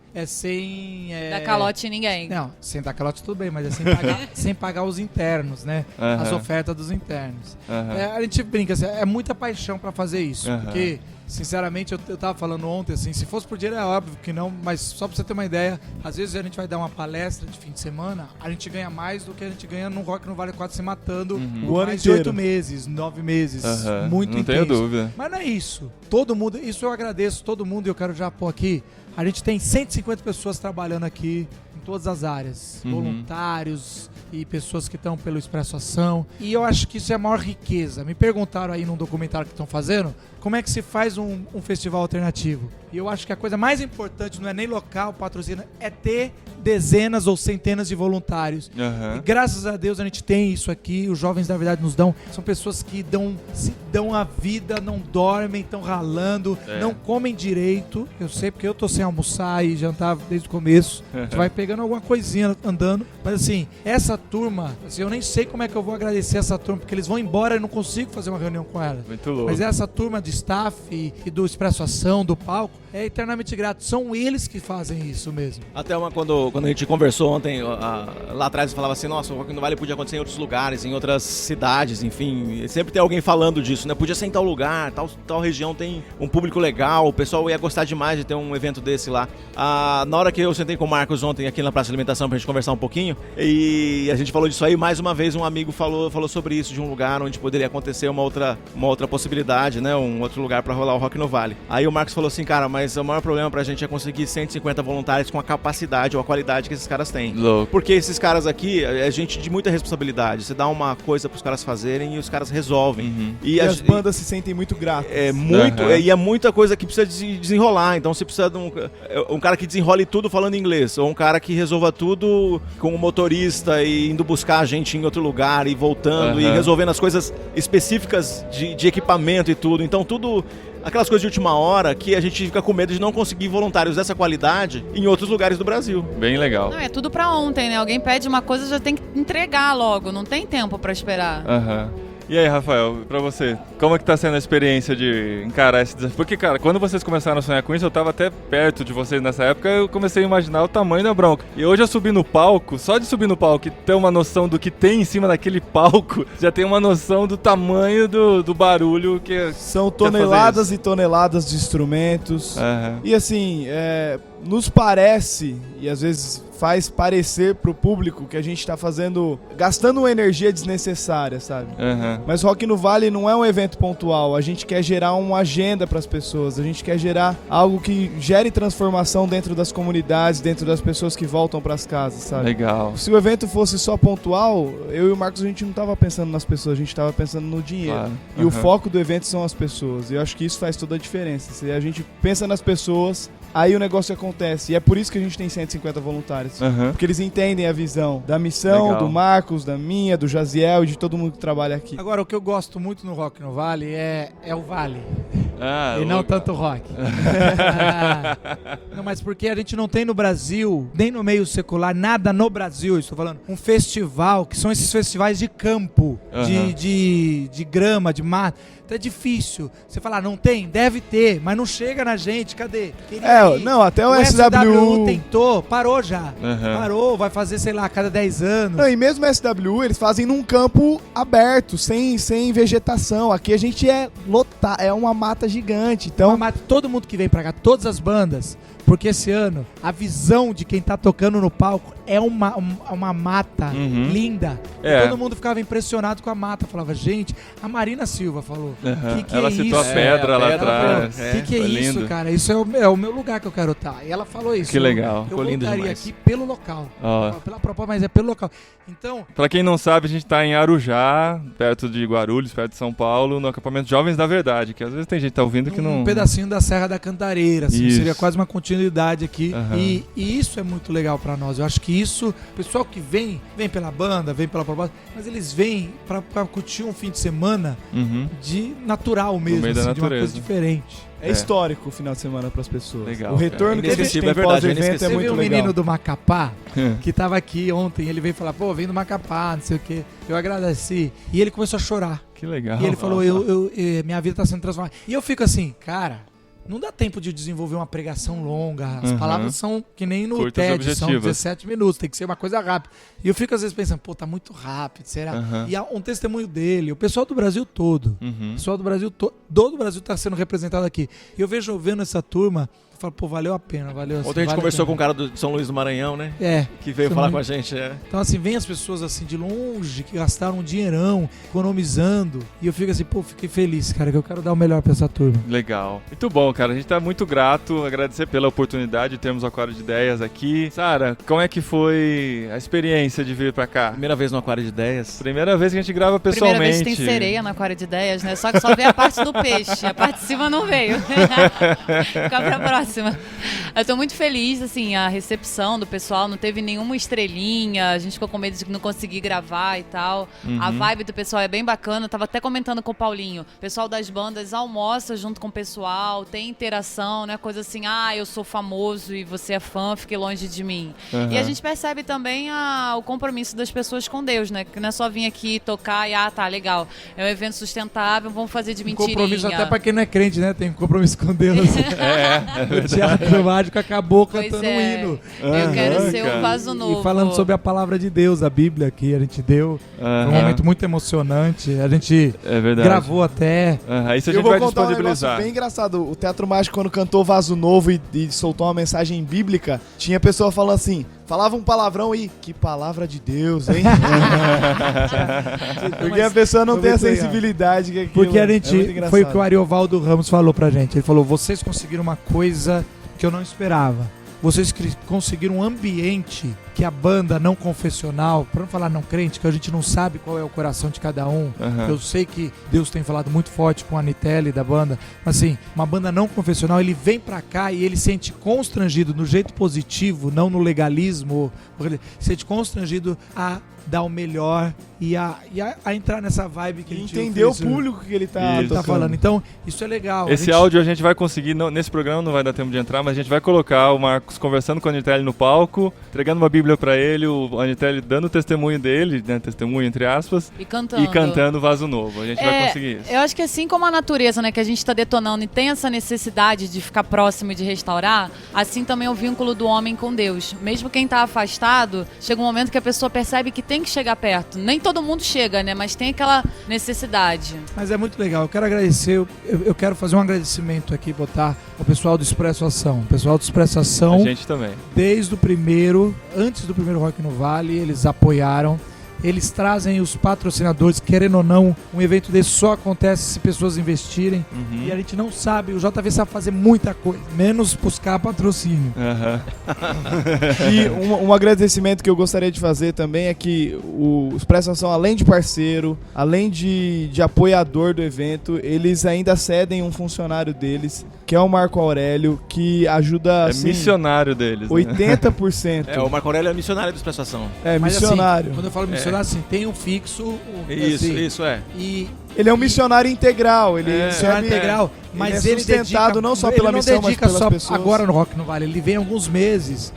[SPEAKER 6] Dá calote em ninguém.
[SPEAKER 7] Não, sem dar calote tudo bem, mas é sem pagar os internos, né?
[SPEAKER 1] Aham.
[SPEAKER 7] As ofertas dos internos.
[SPEAKER 1] Aham.
[SPEAKER 7] A gente brinca, assim, é muita paixão pra fazer isso,
[SPEAKER 1] Aham.
[SPEAKER 7] porque... Sinceramente, eu tava falando ontem, assim, se fosse por dinheiro é óbvio que não, mas só pra você ter uma ideia, às vezes a gente vai dar uma palestra de fim de semana, a gente ganha mais do que a gente ganha no Rock no Vale 4 se matando
[SPEAKER 8] O
[SPEAKER 7] por
[SPEAKER 8] ano
[SPEAKER 7] mais de
[SPEAKER 8] inteiro.
[SPEAKER 7] 8 meses, 9 meses,
[SPEAKER 1] Aham.
[SPEAKER 7] muito
[SPEAKER 1] Não
[SPEAKER 7] intenso.
[SPEAKER 1] tenho dúvida.
[SPEAKER 7] Mas não é isso. Todo mundo, isso eu agradeço todo mundo e eu quero já pôr aqui, a gente tem 150 pessoas trabalhando aqui em todas as áreas,
[SPEAKER 1] Uhum.
[SPEAKER 7] voluntários e pessoas que estão pelo Expresso Ação, e eu acho que isso é a maior riqueza. Me perguntaram aí num documentário que estão fazendo, como é que se faz um festival alternativo? E eu acho que a coisa mais importante não é nem local, patrocínio, é ter dezenas ou centenas de voluntários.
[SPEAKER 1] Aham.
[SPEAKER 7] E graças a Deus a gente tem isso aqui, os Jovens da Verdade nos dão. São pessoas que dão a vida, não dormem, estão ralando, não comem direito. Eu sei porque eu tô sem almoçar e jantar desde o começo. A gente vai pegando alguma coisinha andando. Mas assim, essa turma, assim, eu nem sei como é que eu vou agradecer essa turma, porque eles vão embora e eu não consigo fazer uma reunião com ela.
[SPEAKER 1] Muito louco.
[SPEAKER 7] Mas essa turma de staff e do Expresso Ação, do palco, é eternamente grato. São eles que fazem isso mesmo.
[SPEAKER 5] Até quando a gente conversou ontem, lá atrás falava assim, nossa, o Rock no Vale podia acontecer em outros lugares, em outras cidades, enfim. Sempre tem alguém falando disso, isso, né? Podia ser em tal lugar, tal região tem um público legal, o pessoal ia gostar demais de ter um evento desse lá. Na hora que eu sentei com o Marcos ontem aqui na Praça de Alimentação pra gente conversar um pouquinho, e a gente falou disso aí, mais uma vez um amigo falou sobre isso, de um lugar onde poderia acontecer uma outra possibilidade, né? Um outro lugar pra rolar o Rock no Vale. Aí o Marcos falou assim, cara, mas o maior problema pra gente é conseguir 150 voluntários com a capacidade ou a qualidade que esses caras têm.
[SPEAKER 1] Louco.
[SPEAKER 5] Porque esses caras aqui é gente de muita responsabilidade. Você dá uma coisa pros caras fazerem e os caras resolvem.
[SPEAKER 8] E as bandas se sentem muito gratas.
[SPEAKER 5] E é muita coisa que precisa desenrolar. Então você precisa de um cara que desenrole tudo falando inglês, ou um cara que resolva tudo com o motorista e indo buscar a gente em outro lugar e voltando e resolvendo as coisas específicas de equipamento e tudo. Então tudo... Aquelas coisas de última hora que a gente fica com medo de não conseguir voluntários dessa qualidade em outros lugares do Brasil.
[SPEAKER 1] Bem legal.
[SPEAKER 6] Não, é tudo pra ontem, né? Alguém pede uma coisa, já tem que entregar logo. Não tem tempo pra esperar.
[SPEAKER 1] E aí, Rafael, pra você, como é que tá sendo a experiência de encarar esse desafio? Porque, cara, quando vocês começaram a sonhar com isso, eu tava até perto de vocês nessa época, eu comecei a imaginar o tamanho da bronca. E hoje eu subi no palco, só de subir no palco e ter uma noção do que tem em cima daquele palco, já tem uma noção do tamanho do barulho que
[SPEAKER 8] são toneladas e toneladas de instrumentos. E assim, nos parece, e às vezes faz parecer pro público que a gente tá gastando uma energia desnecessária, sabe? Mas Rock no Vale não é um evento pontual, a gente quer gerar uma agenda pras pessoas, a gente quer gerar algo que gere transformação dentro das comunidades, dentro das pessoas que voltam pras casas, sabe?
[SPEAKER 1] Legal.
[SPEAKER 8] Se o evento fosse só pontual, eu e o Marcos, a gente não tava pensando nas pessoas, a gente tava pensando no dinheiro.
[SPEAKER 1] Claro.
[SPEAKER 8] E o foco do evento são as pessoas, e eu acho que isso faz toda a diferença. Se a gente pensa nas pessoas, aí o negócio acontece. E é por isso que a gente tem 150 voluntários. Porque eles entendem a visão da missão, do Marcos, da minha, do Jaziel e de todo mundo que trabalha aqui.
[SPEAKER 7] Agora, o que eu gosto muito no Rock no Vale é o Vale. E não tanto rock. Não, mas porque a gente não tem no Brasil, nem no meio secular, nada no Brasil, estou falando, um festival, que são esses festivais de campo, de grama, de mato. Então é difícil. Você falar, não tem? Deve ter, mas não chega na gente, cadê?
[SPEAKER 8] Não, até o
[SPEAKER 7] SWU tentou, parou já. Parou, vai fazer, sei lá, a cada 10 anos.
[SPEAKER 8] Não, e mesmo o SWU, eles fazem num campo aberto, sem vegetação. Aqui a gente é uma mata gigante. Então,
[SPEAKER 7] todo mundo que vem pra cá, todas as bandas, porque esse ano a visão de quem tá tocando no palco é uma mata linda. Todo mundo ficava impressionado com a mata. Falava, gente, a Marina Silva falou. Que
[SPEAKER 1] ela citou
[SPEAKER 7] isso?
[SPEAKER 1] a pedra lá atrás.
[SPEAKER 7] Que é isso,
[SPEAKER 1] lindo.
[SPEAKER 7] cara? Isso é o meu lugar que eu quero estar. E ela falou isso.
[SPEAKER 1] Que legal.
[SPEAKER 7] Eu voltaria aqui pelo local. Pela proposta, mas é pelo local. Então...
[SPEAKER 1] Pra quem não sabe, a gente tá em Arujá, perto de Guarulhos, perto de São Paulo, no acampamento Jovens da Verdade, que às vezes tem gente que tá ouvindo que não...
[SPEAKER 7] Um pedacinho da Serra da Cantareira, assim, seria quase uma continuidade aqui. E isso é muito legal pra nós. Eu acho que isso, o pessoal que vem pela banda, vem pela proposta, mas eles vêm pra curtir um fim de semana de natural mesmo, assim, de uma coisa diferente.
[SPEAKER 8] É histórico o final de semana para as pessoas.
[SPEAKER 1] Legal,
[SPEAKER 8] o retorno que a gente tem pós-evento é muito legal.
[SPEAKER 7] Teve um menino do Macapá que tava aqui ontem, ele veio falar, pô, vem do Macapá, não sei o quê. Eu agradeci. E ele começou a chorar.
[SPEAKER 1] Que legal.
[SPEAKER 7] E ele falou, minha vida tá sendo transformada. E eu fico assim, cara... Não dá tempo de desenvolver uma pregação longa. As palavras são que nem no TED, são 17 minutos, tem que ser uma coisa rápida. E eu fico às vezes pensando, pô, tá muito rápido, será? E há um testemunho dele, o pessoal do Brasil todo. O pessoal do Brasil todo o Brasil tá sendo representado aqui. E eu vendo essa turma, eu falo, pô, valeu a pena, valeu.
[SPEAKER 5] Ontem a gente conversou com um cara de São Luís do Maranhão, né? Que veio falar com a gente,
[SPEAKER 7] Então, assim, vem as pessoas assim de longe, que gastaram um dinheirão, economizando. E eu fico assim, pô, fiquei feliz, cara, que eu quero dar o melhor pra essa turma.
[SPEAKER 1] Legal. Muito bom, cara. A gente tá muito grato, agradecer pela oportunidade de termos o Aquário de Ideias aqui. Sara, como é que foi a experiência de vir pra cá?
[SPEAKER 5] Primeira vez no Aquário de Ideias.
[SPEAKER 1] Primeira vez que a gente grava pessoalmente.
[SPEAKER 6] Primeira vez que tem sereia no Aquário de Ideias, né? Só que só veio a parte do peixe, a parte de cima não veio. Fica pra próxima. Eu tô muito feliz, assim, a recepção do pessoal, não teve nenhuma estrelinha, a gente ficou com medo de não conseguir gravar e tal. A vibe do pessoal é bem bacana, eu tava até comentando com o Paulinho, o pessoal das bandas almoça junto com o pessoal, tem interação, né, coisa assim, eu sou famoso e você é fã, fique longe de mim. E a gente percebe também o compromisso das pessoas com Deus, né, que não é só vir aqui tocar e, tá, legal, é um evento sustentável, vamos fazer de mentirinha.
[SPEAKER 7] Compromisso até pra quem não é crente, né, tem compromisso com Deus. o Teatro Mágico acabou cantando um hino.
[SPEAKER 6] Eu quero ser o vaso novo.
[SPEAKER 7] E falando sobre a palavra de Deus, a Bíblia que a gente deu. Foi um momento muito emocionante. A gente gravou até.
[SPEAKER 1] Isso a gente vai disponibilizar.
[SPEAKER 8] Um negócio bem engraçado. O Teatro Mágico, quando cantou Vaso Novo e soltou uma mensagem bíblica, tinha pessoa falando assim, falava um palavrão e que palavra de Deus, hein? Porque a pessoa não tem a sensibilidade que aquilo.
[SPEAKER 7] Porque a gente, foi o que o Ariovaldo Ramos falou pra gente. Ele falou, vocês conseguiram uma coisa que eu não esperava. Vocês conseguiram um ambiente que a banda não confessional, para não falar não crente, que a gente não sabe qual é o coração de cada um. Eu sei que Deus tem falado muito forte com a Nitelli da banda, mas assim, uma banda não confessional, ele vem pra cá e ele se sente constrangido no jeito positivo, não no legalismo, ele se sente constrangido a dar o melhor e a entrar nessa vibe que a gente
[SPEAKER 8] entender o público que ele tá
[SPEAKER 7] falando. Então, isso é legal.
[SPEAKER 1] Esse áudio a gente vai conseguir, nesse programa não vai dar tempo de entrar, mas a gente vai colocar o Marcos conversando com a Nitelli no palco, entregando uma Bíblia pra ele, o Nitelli dando o testemunho dele, né, testemunho entre aspas, e cantando Vaso Novo. A gente vai conseguir isso.
[SPEAKER 6] Eu acho que assim como a natureza, né, que a gente tá detonando e tem essa necessidade de ficar próximo e de restaurar, assim também é o vínculo do homem com Deus. Mesmo quem tá afastado, chega um momento que a pessoa percebe que tem que chegar perto. Nem todo mundo chega, né? Mas tem aquela necessidade.
[SPEAKER 7] Mas é muito legal. Eu quero agradecer, eu quero fazer um agradecimento aqui, botar o pessoal do Expresso Ação. O pessoal do Expresso Ação.
[SPEAKER 1] A gente também.
[SPEAKER 7] Desde o antes do primeiro Rock no Vale, eles apoiaram. Eles trazem os patrocinadores, querendo ou não, um evento desse só acontece se pessoas investirem. E a gente não sabe, o JV sabe fazer muita coisa, menos buscar patrocínio.
[SPEAKER 8] E um agradecimento que eu gostaria de fazer também é que os Expresso Ação, além de parceiro, além de apoiador do evento, eles ainda cedem um funcionário deles, que é o Marco Aurélio, que ajuda, assim,
[SPEAKER 1] missionário deles,
[SPEAKER 8] 80%.
[SPEAKER 5] O Marco Aurélio é missionário do Expresso Ação.
[SPEAKER 7] Mas,
[SPEAKER 8] missionário.
[SPEAKER 7] Assim, quando eu falo missionário, assim, tem um fixo.
[SPEAKER 5] Isso é.
[SPEAKER 7] E
[SPEAKER 8] ele é um missionário integral. Ele
[SPEAKER 7] integral, mas ele é
[SPEAKER 8] sustentado
[SPEAKER 7] dedica,
[SPEAKER 8] não só pela missão, mas pelas
[SPEAKER 7] só
[SPEAKER 8] pessoas.
[SPEAKER 7] Agora no Rock no Vale, ele vem alguns meses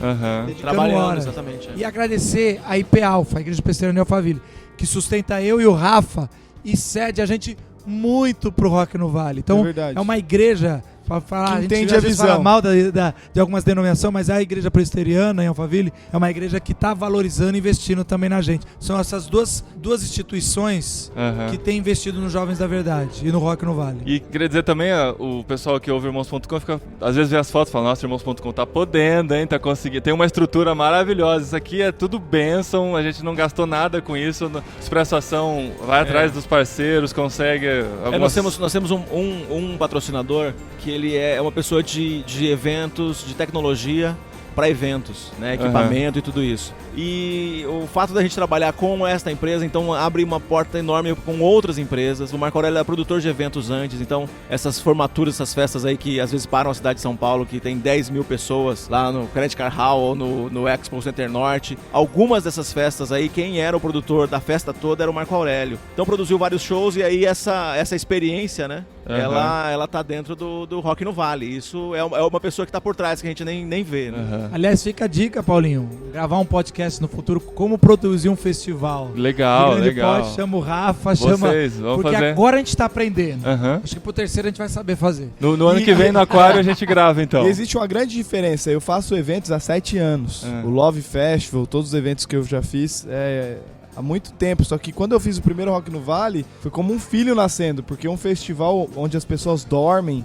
[SPEAKER 5] trabalhando
[SPEAKER 7] horas.
[SPEAKER 5] Exatamente.
[SPEAKER 7] E agradecer a IP Alpha, a Igreja Presbiteriana de Alphaville, que sustenta eu e o Rafa e cede a gente muito pro Rock no Vale. Então é uma igreja, para falar, a gente
[SPEAKER 8] entende
[SPEAKER 7] às vezes fala mal de algumas denominações, mas a Igreja Presbiteriana em Alphaville é uma igreja que está valorizando e investindo também na gente. São essas duas instituições que têm investido nos Jovens da Verdade e no Rock no Vale.
[SPEAKER 1] E queria dizer também, o pessoal que ouve Irmãos.com fica, às vezes vê as fotos e fala, nossa, Irmãos.com tá podendo, hein, tá conseguindo, tem uma estrutura maravilhosa, isso aqui é tudo bênção, a gente não gastou nada com isso, Expresso Ação vai atrás dos parceiros, consegue algumas...
[SPEAKER 5] Nós temos um patrocinador que ele é uma pessoa de eventos, de tecnologia para eventos, né, equipamento e tudo isso. E o fato da gente trabalhar com esta empresa, então abre uma porta enorme com outras empresas. O Marco Aurélio é produtor de eventos antes, então essas formaturas, essas festas aí que às vezes param a cidade de São Paulo, que tem 10 mil pessoas lá no Credit Card Hall ou no Expo Center Norte. Algumas dessas festas aí, quem era o produtor da festa toda era o Marco Aurélio. Então produziu vários shows e aí essa experiência, né, ela tá dentro do Rock no Vale. Isso é uma pessoa que tá por trás, que a gente nem vê, né?
[SPEAKER 7] Aliás, fica a dica, Paulinho, gravar um podcast no futuro, como produzir um festival.
[SPEAKER 1] Legal.
[SPEAKER 7] Chama o Rafa, vamos porque
[SPEAKER 1] fazer.
[SPEAKER 7] Agora a gente tá aprendendo. Acho que pro terceiro a gente vai saber fazer.
[SPEAKER 1] No ano que vem, no Aquário, a gente grava, então.
[SPEAKER 8] E existe uma grande diferença. Eu faço eventos há 7 anos. O Love Festival, todos os eventos que eu já fiz, há muito tempo, só que quando eu fiz o primeiro Rock no Vale, foi como um filho nascendo, porque é um festival onde as pessoas dormem,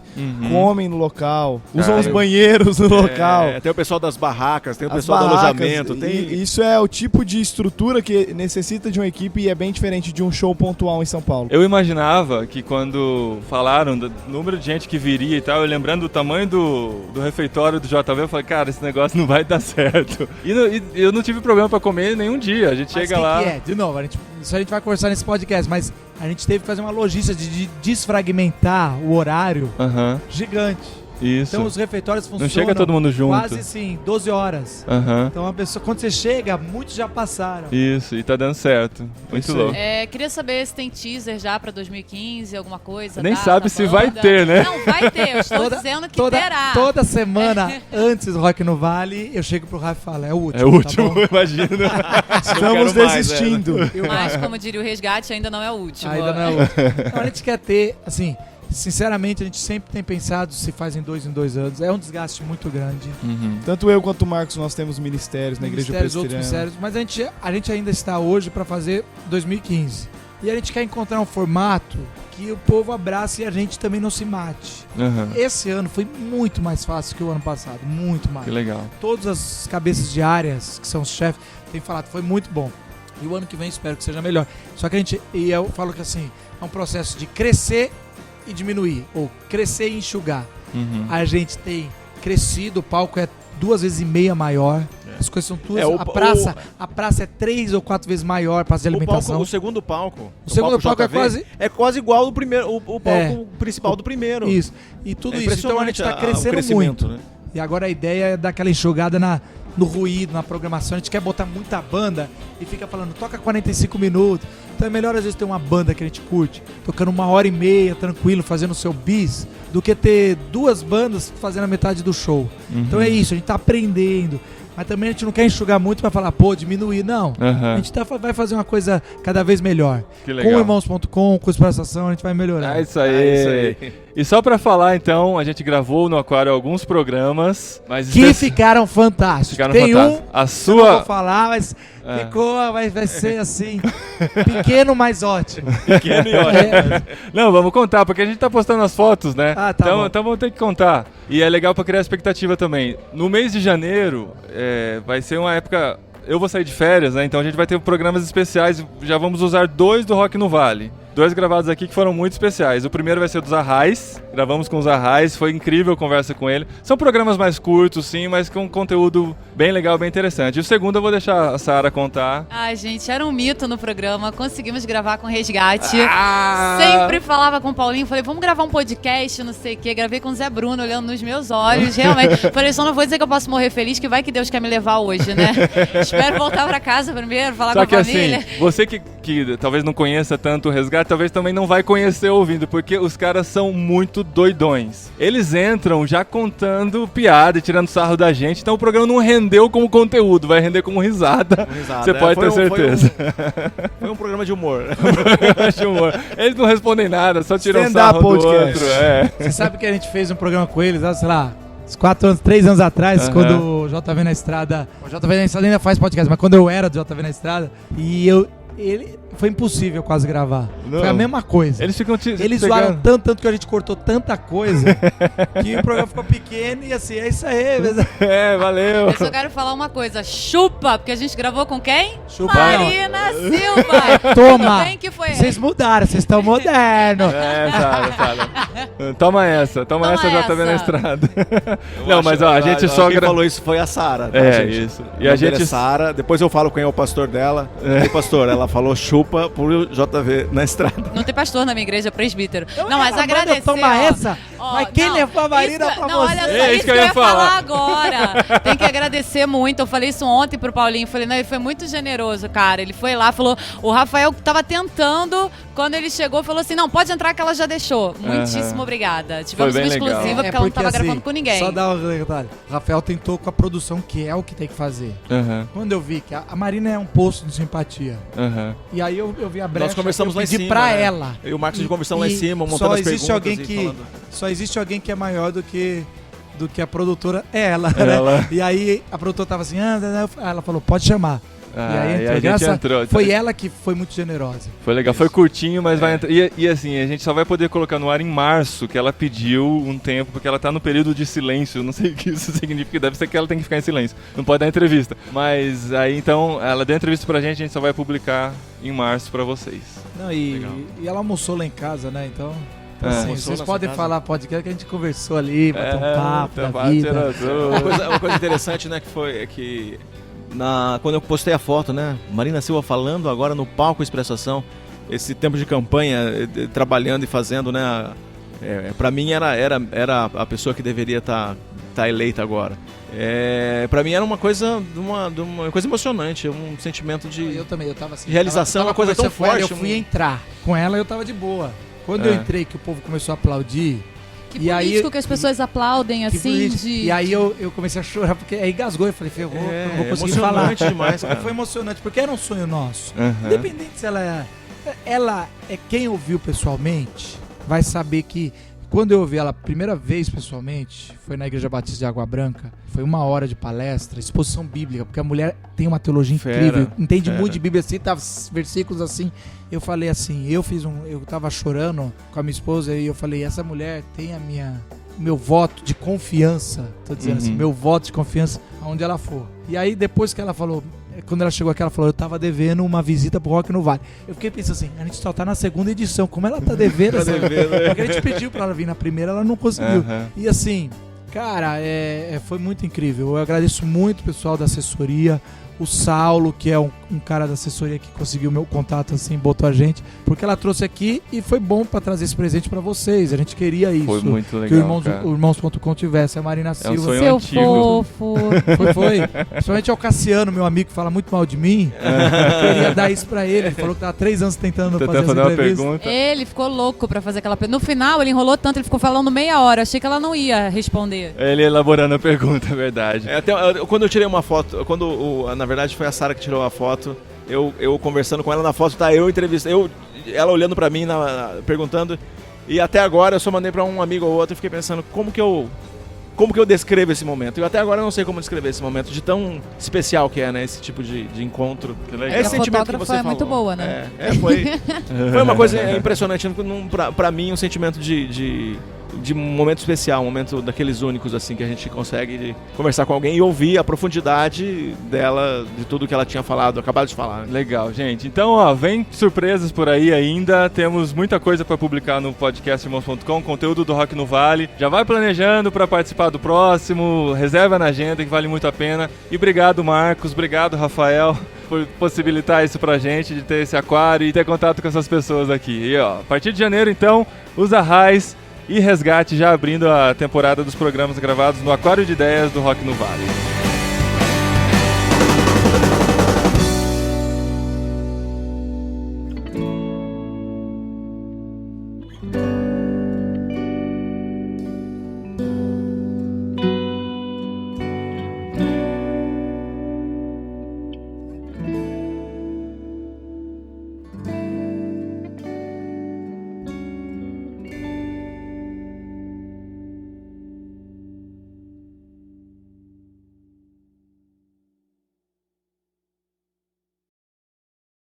[SPEAKER 8] comem no local, usam os banheiros no local.
[SPEAKER 5] Tem o pessoal das barracas, tem o pessoal do alojamento.
[SPEAKER 8] Isso é o tipo de estrutura que necessita de uma equipe e é bem diferente de um show pontual em São Paulo.
[SPEAKER 1] Eu imaginava que quando falaram do número de gente que viria e tal, eu lembrando do tamanho do refeitório do JV, eu falei, cara, esse negócio não vai dar certo. E eu não tive problema pra comer nenhum dia, a gente chega lá...
[SPEAKER 7] De novo, isso a gente vai conversar nesse podcast, mas a gente teve que fazer uma logística de desfragmentar o horário gigante.
[SPEAKER 1] Isso.
[SPEAKER 7] Então os refeitórios funcionam.
[SPEAKER 1] Não chega todo mundo junto.
[SPEAKER 7] Quase assim, 12 horas. Então a pessoa, quando você chega, muitos já passaram.
[SPEAKER 1] Isso, e tá dando certo. Muito louco.
[SPEAKER 6] Queria saber se tem teaser já pra 2015, alguma coisa.
[SPEAKER 1] Nem sabe se vai ter, né?
[SPEAKER 6] Não, vai ter. Eu estou dizendo que terá.
[SPEAKER 7] Toda semana, antes do Rock no Vale, eu chego pro Rafa e falo, é o último.
[SPEAKER 1] É o último, imagino.
[SPEAKER 8] Estamos desistindo.
[SPEAKER 6] Mas, como diria o Resgate, ainda não é o último.
[SPEAKER 7] Ainda não é o último. Então, a gente quer ter, assim... sinceramente, a gente sempre tem pensado se faz em 2 anos. É um desgaste muito grande.
[SPEAKER 8] Tanto eu quanto o Marcos, nós temos ministérios na Igreja Presbiteriana.
[SPEAKER 7] Outros ministérios, mas a gente ainda está hoje para fazer 2015. E a gente quer encontrar um formato que o povo abrace e a gente também não se mate. Esse ano foi muito mais fácil que o ano passado, muito mais.
[SPEAKER 1] Que legal.
[SPEAKER 7] Todas as cabeças de áreas, que são os chefes, têm falado, foi muito bom. E o ano que vem espero que seja melhor. Só que eu falo que assim, é um processo de crescer e diminuir, ou crescer e enxugar. A gente tem crescido, o palco é 2,5 vezes maior. As coisas são tuas. A praça é 3 ou 4 vezes maior, praça de alimentação.
[SPEAKER 5] O segundo palco.
[SPEAKER 7] O segundo palco
[SPEAKER 5] é quase igual ao primeiro, o palco principal do primeiro.
[SPEAKER 7] Isso. E tudo isso. Então a gente está crescendo muito. Né? E agora a ideia é dar aquela enxugada no ruído, na programação. A gente quer botar muita banda e fica falando, toca 45 minutos. Então é melhor às vezes ter uma banda que a gente curte, tocando 1h30, tranquilo, fazendo o seu bis, do que ter 2 bandas fazendo a metade do show. Então é isso, a gente tá aprendendo. Mas também a gente não quer enxugar muito pra falar, diminuir. Não. A gente vai fazer uma coisa cada vez melhor.
[SPEAKER 1] Que legal.
[SPEAKER 7] Com irmãos.com, com Expressação, a gente vai melhorar.
[SPEAKER 1] É isso aí. E só pra falar, então, a gente gravou no Aquário alguns programas. Mas
[SPEAKER 7] que ficaram fantásticos. Tem
[SPEAKER 1] fantásticos. A sua...
[SPEAKER 7] Eu não vou falar, mas vai ser assim, pequeno, mas ótimo.
[SPEAKER 1] Pequeno e ótimo. Não, vamos contar, porque a gente tá postando as fotos, né? Então vamos ter que contar. E é legal pra criar expectativa também. No mês de janeiro, vai ser uma época... Eu vou sair de férias, né? Então a gente vai ter programas especiais. Já vamos usar 2 do Rock no Vale. 2 gravados aqui que foram muito especiais. O primeiro vai ser dos Arrais. Gravamos com os Arrais, foi incrível a conversa com ele. São programas mais curtos, sim, mas com conteúdo bem legal, bem interessante. E o segundo eu vou deixar a Sara contar.
[SPEAKER 6] Ai, gente, era um mito no programa. Conseguimos gravar com Resgate. Sempre falava com o Paulinho, falei, vamos gravar um podcast, não sei o quê. Gravei com o Zé Bruno, olhando nos meus olhos, realmente. Falei, só não vou dizer que eu posso morrer feliz, que vai que Deus quer me levar hoje, né? Espero voltar pra casa primeiro, falar
[SPEAKER 1] Só
[SPEAKER 6] com a
[SPEAKER 1] que
[SPEAKER 6] família.
[SPEAKER 1] Assim, você que talvez não conheça tanto o Resgate, talvez também não vai conhecer ouvindo, porque os caras são muito doidões. Eles entram já contando piada e tirando sarro da gente, então o programa não rendeu como conteúdo, vai render como risada. Você pode ter certeza.
[SPEAKER 5] Foi um programa de humor.
[SPEAKER 1] Eles não respondem nada, só tiram sarro do outro.
[SPEAKER 7] Você sabe que a gente fez um programa com eles, sei lá, 3 anos atrás, quando o JV na Estrada... O JV na Estrada ainda faz podcast, mas quando eu era do JV na Estrada, foi impossível quase gravar. Não. Foi a mesma coisa. Eles zoaram tanto que a gente cortou tanta coisa que o programa ficou pequeno e assim, é isso aí.
[SPEAKER 1] Valeu.
[SPEAKER 6] Eu só quero falar uma coisa, chupa, porque a gente gravou com quem?
[SPEAKER 7] Chupa.
[SPEAKER 6] Marina Silva.
[SPEAKER 7] Toma.
[SPEAKER 6] Quem que foi?
[SPEAKER 7] Vocês mudaram, vocês estão modernos.
[SPEAKER 1] Sara. Toma essa JV na Estrada. Não, mas a gente só
[SPEAKER 5] quem falou isso foi a Sara.
[SPEAKER 1] Isso. E a gente
[SPEAKER 5] Sara, depois eu falo quem é o pastor dela. O pastor, ela falou chupa pro JV na Estrada.
[SPEAKER 6] Não tem pastor na minha igreja, presbítero. Não, mas agradecer.
[SPEAKER 7] Toma essa. Mas quem levou a Marina pra você?
[SPEAKER 6] Olha só, isso que eu ia falar agora. Tem que agradecer muito. Eu falei isso ontem pro Paulinho. Falei, não, ele foi muito generoso, cara. Ele foi lá, falou, o Rafael tava tentando, quando ele chegou, falou assim, não, pode entrar que ela já deixou. Muitíssimo obrigada. Tivemos uma exclusiva porque ela não tava gravando com ninguém.
[SPEAKER 7] Só dar um detalhe. O Rafael tentou com a produção, que é o que tem que fazer. Quando eu vi que a Marina é um poço de simpatia. E aí eu vi a brecha.
[SPEAKER 5] Nós conversamos lá em cima.
[SPEAKER 7] Pra ela.
[SPEAKER 5] Eu e o Marcos de conversão lá em cima, montando as perguntas.
[SPEAKER 7] Só existe alguém que é maior do que a produtora, é ela. Né? E aí a produtora tava assim, ela falou, pode chamar. E aí
[SPEAKER 1] a gente entrou.
[SPEAKER 7] Foi ela que foi muito generosa.
[SPEAKER 1] Foi legal, foi curtinho, mas vai entrar. E assim, a gente só vai poder colocar no ar em março, que ela pediu um tempo, porque ela tá no período de silêncio. Não sei o que isso significa, deve ser que ela tem que ficar em silêncio. Não pode dar entrevista. Mas aí então, ela deu entrevista pra gente, a gente só vai publicar em março pra vocês.
[SPEAKER 7] Não, e ela almoçou lá em casa, né? Então. Assim, vocês podem falar podcast que a gente conversou ali, bateu um papo da vida.
[SPEAKER 5] Uma coisa interessante, né, que foi que quando eu postei a foto, né, Marina Silva falando agora no palco Expressação, esse tempo de campanha, trabalhando e fazendo, né, pra mim era a pessoa que deveria estar eleita agora. Pra mim era uma coisa emocionante, um sentimento de
[SPEAKER 7] eu tava assim,
[SPEAKER 5] realização, uma coisa tão forte.
[SPEAKER 7] Eu fui entrar com ela e eu tava de boa. Quando eu entrei, que o povo começou a aplaudir...
[SPEAKER 6] Que político que as pessoas aplaudem assim
[SPEAKER 7] E aí eu comecei a chorar, porque aí gasgou, eu falei, ferrou, não vou conseguir falar.
[SPEAKER 5] Demais, cara.
[SPEAKER 7] Foi emocionante, porque era um sonho nosso. Independente se ela é quem ouviu pessoalmente, vai saber que quando eu ouvi ela a primeira vez pessoalmente, foi na Igreja Batista de Água Branca, foi 1 hora de palestra, exposição bíblica, porque a mulher tem uma teologia incrível, entende muito de Bíblia, cita versículos assim. Eu falei assim, eu tava chorando com a minha esposa e eu falei, essa mulher tem meu voto de confiança, tô dizendo assim, meu voto de confiança aonde ela for. E aí depois que ela falou, quando ela chegou aqui, ela falou, eu tava devendo uma visita pro Rock no Vale. Eu fiquei pensando assim, a gente só tá na 2ª edição, como ela tá devendo essa? Porque a gente pediu pra ela vir na primeira, ela não conseguiu. E assim, cara, foi muito incrível. Eu agradeço muito o pessoal da assessoria, o Saulo, que é um cara da assessoria que conseguiu meu contato, assim, botou a gente, porque ela trouxe aqui e foi bom pra trazer esse presente pra vocês. A gente queria isso.
[SPEAKER 1] Foi muito legal,
[SPEAKER 7] que o Irmãos.com tivesse. A Marina Silva.
[SPEAKER 1] sonho
[SPEAKER 6] Seu
[SPEAKER 1] antigo.
[SPEAKER 6] fofo.
[SPEAKER 7] Foi. Principalmente ao Cassiano, meu amigo, que fala muito mal de mim. Eu queria dar isso pra ele. Ele falou que tava 3 anos tentando fazer essa
[SPEAKER 1] uma
[SPEAKER 7] entrevista.
[SPEAKER 1] pergunta.
[SPEAKER 6] Ele ficou louco pra fazer aquela pergunta. No final, ele enrolou tanto, ele ficou falando meia hora. Achei que ela não ia responder.
[SPEAKER 1] Ele elaborando a pergunta, é verdade.
[SPEAKER 5] Quando eu tirei uma foto, na verdade foi a Sara que tirou a foto, eu conversando com ela na foto, eu entrevistando, ela olhando pra mim, perguntando, e até agora eu só mandei pra um amigo ou outro e fiquei pensando como que eu descrevo esse momento. Eu até agora não sei como descrever esse momento, de tão especial que é, né, esse tipo de encontro.
[SPEAKER 1] Que legal.
[SPEAKER 5] Esse sentimento que
[SPEAKER 6] fotógrafa
[SPEAKER 5] você falou.
[SPEAKER 6] muito boa, né?
[SPEAKER 5] Foi uma coisa impressionante, pra mim, um sentimento de um momento especial, um momento daqueles únicos, assim, que a gente consegue conversar com alguém e ouvir a profundidade dela, de tudo que ela tinha falado, acabado de falar.
[SPEAKER 1] Legal, gente. Então, vem surpresas por aí ainda. Temos muita coisa para publicar no podcast Irmãos.com, conteúdo do Rock no Vale. Já vai planejando para participar do próximo, reserva na agenda que vale muito a pena. E obrigado, Marcos, obrigado, Rafael, por possibilitar isso pra gente, de ter esse aquário e ter contato com essas pessoas aqui. E a partir de janeiro, então, os Arrais e Resgate já abrindo a temporada dos programas gravados no Aquário de Ideias do Rock no Vale.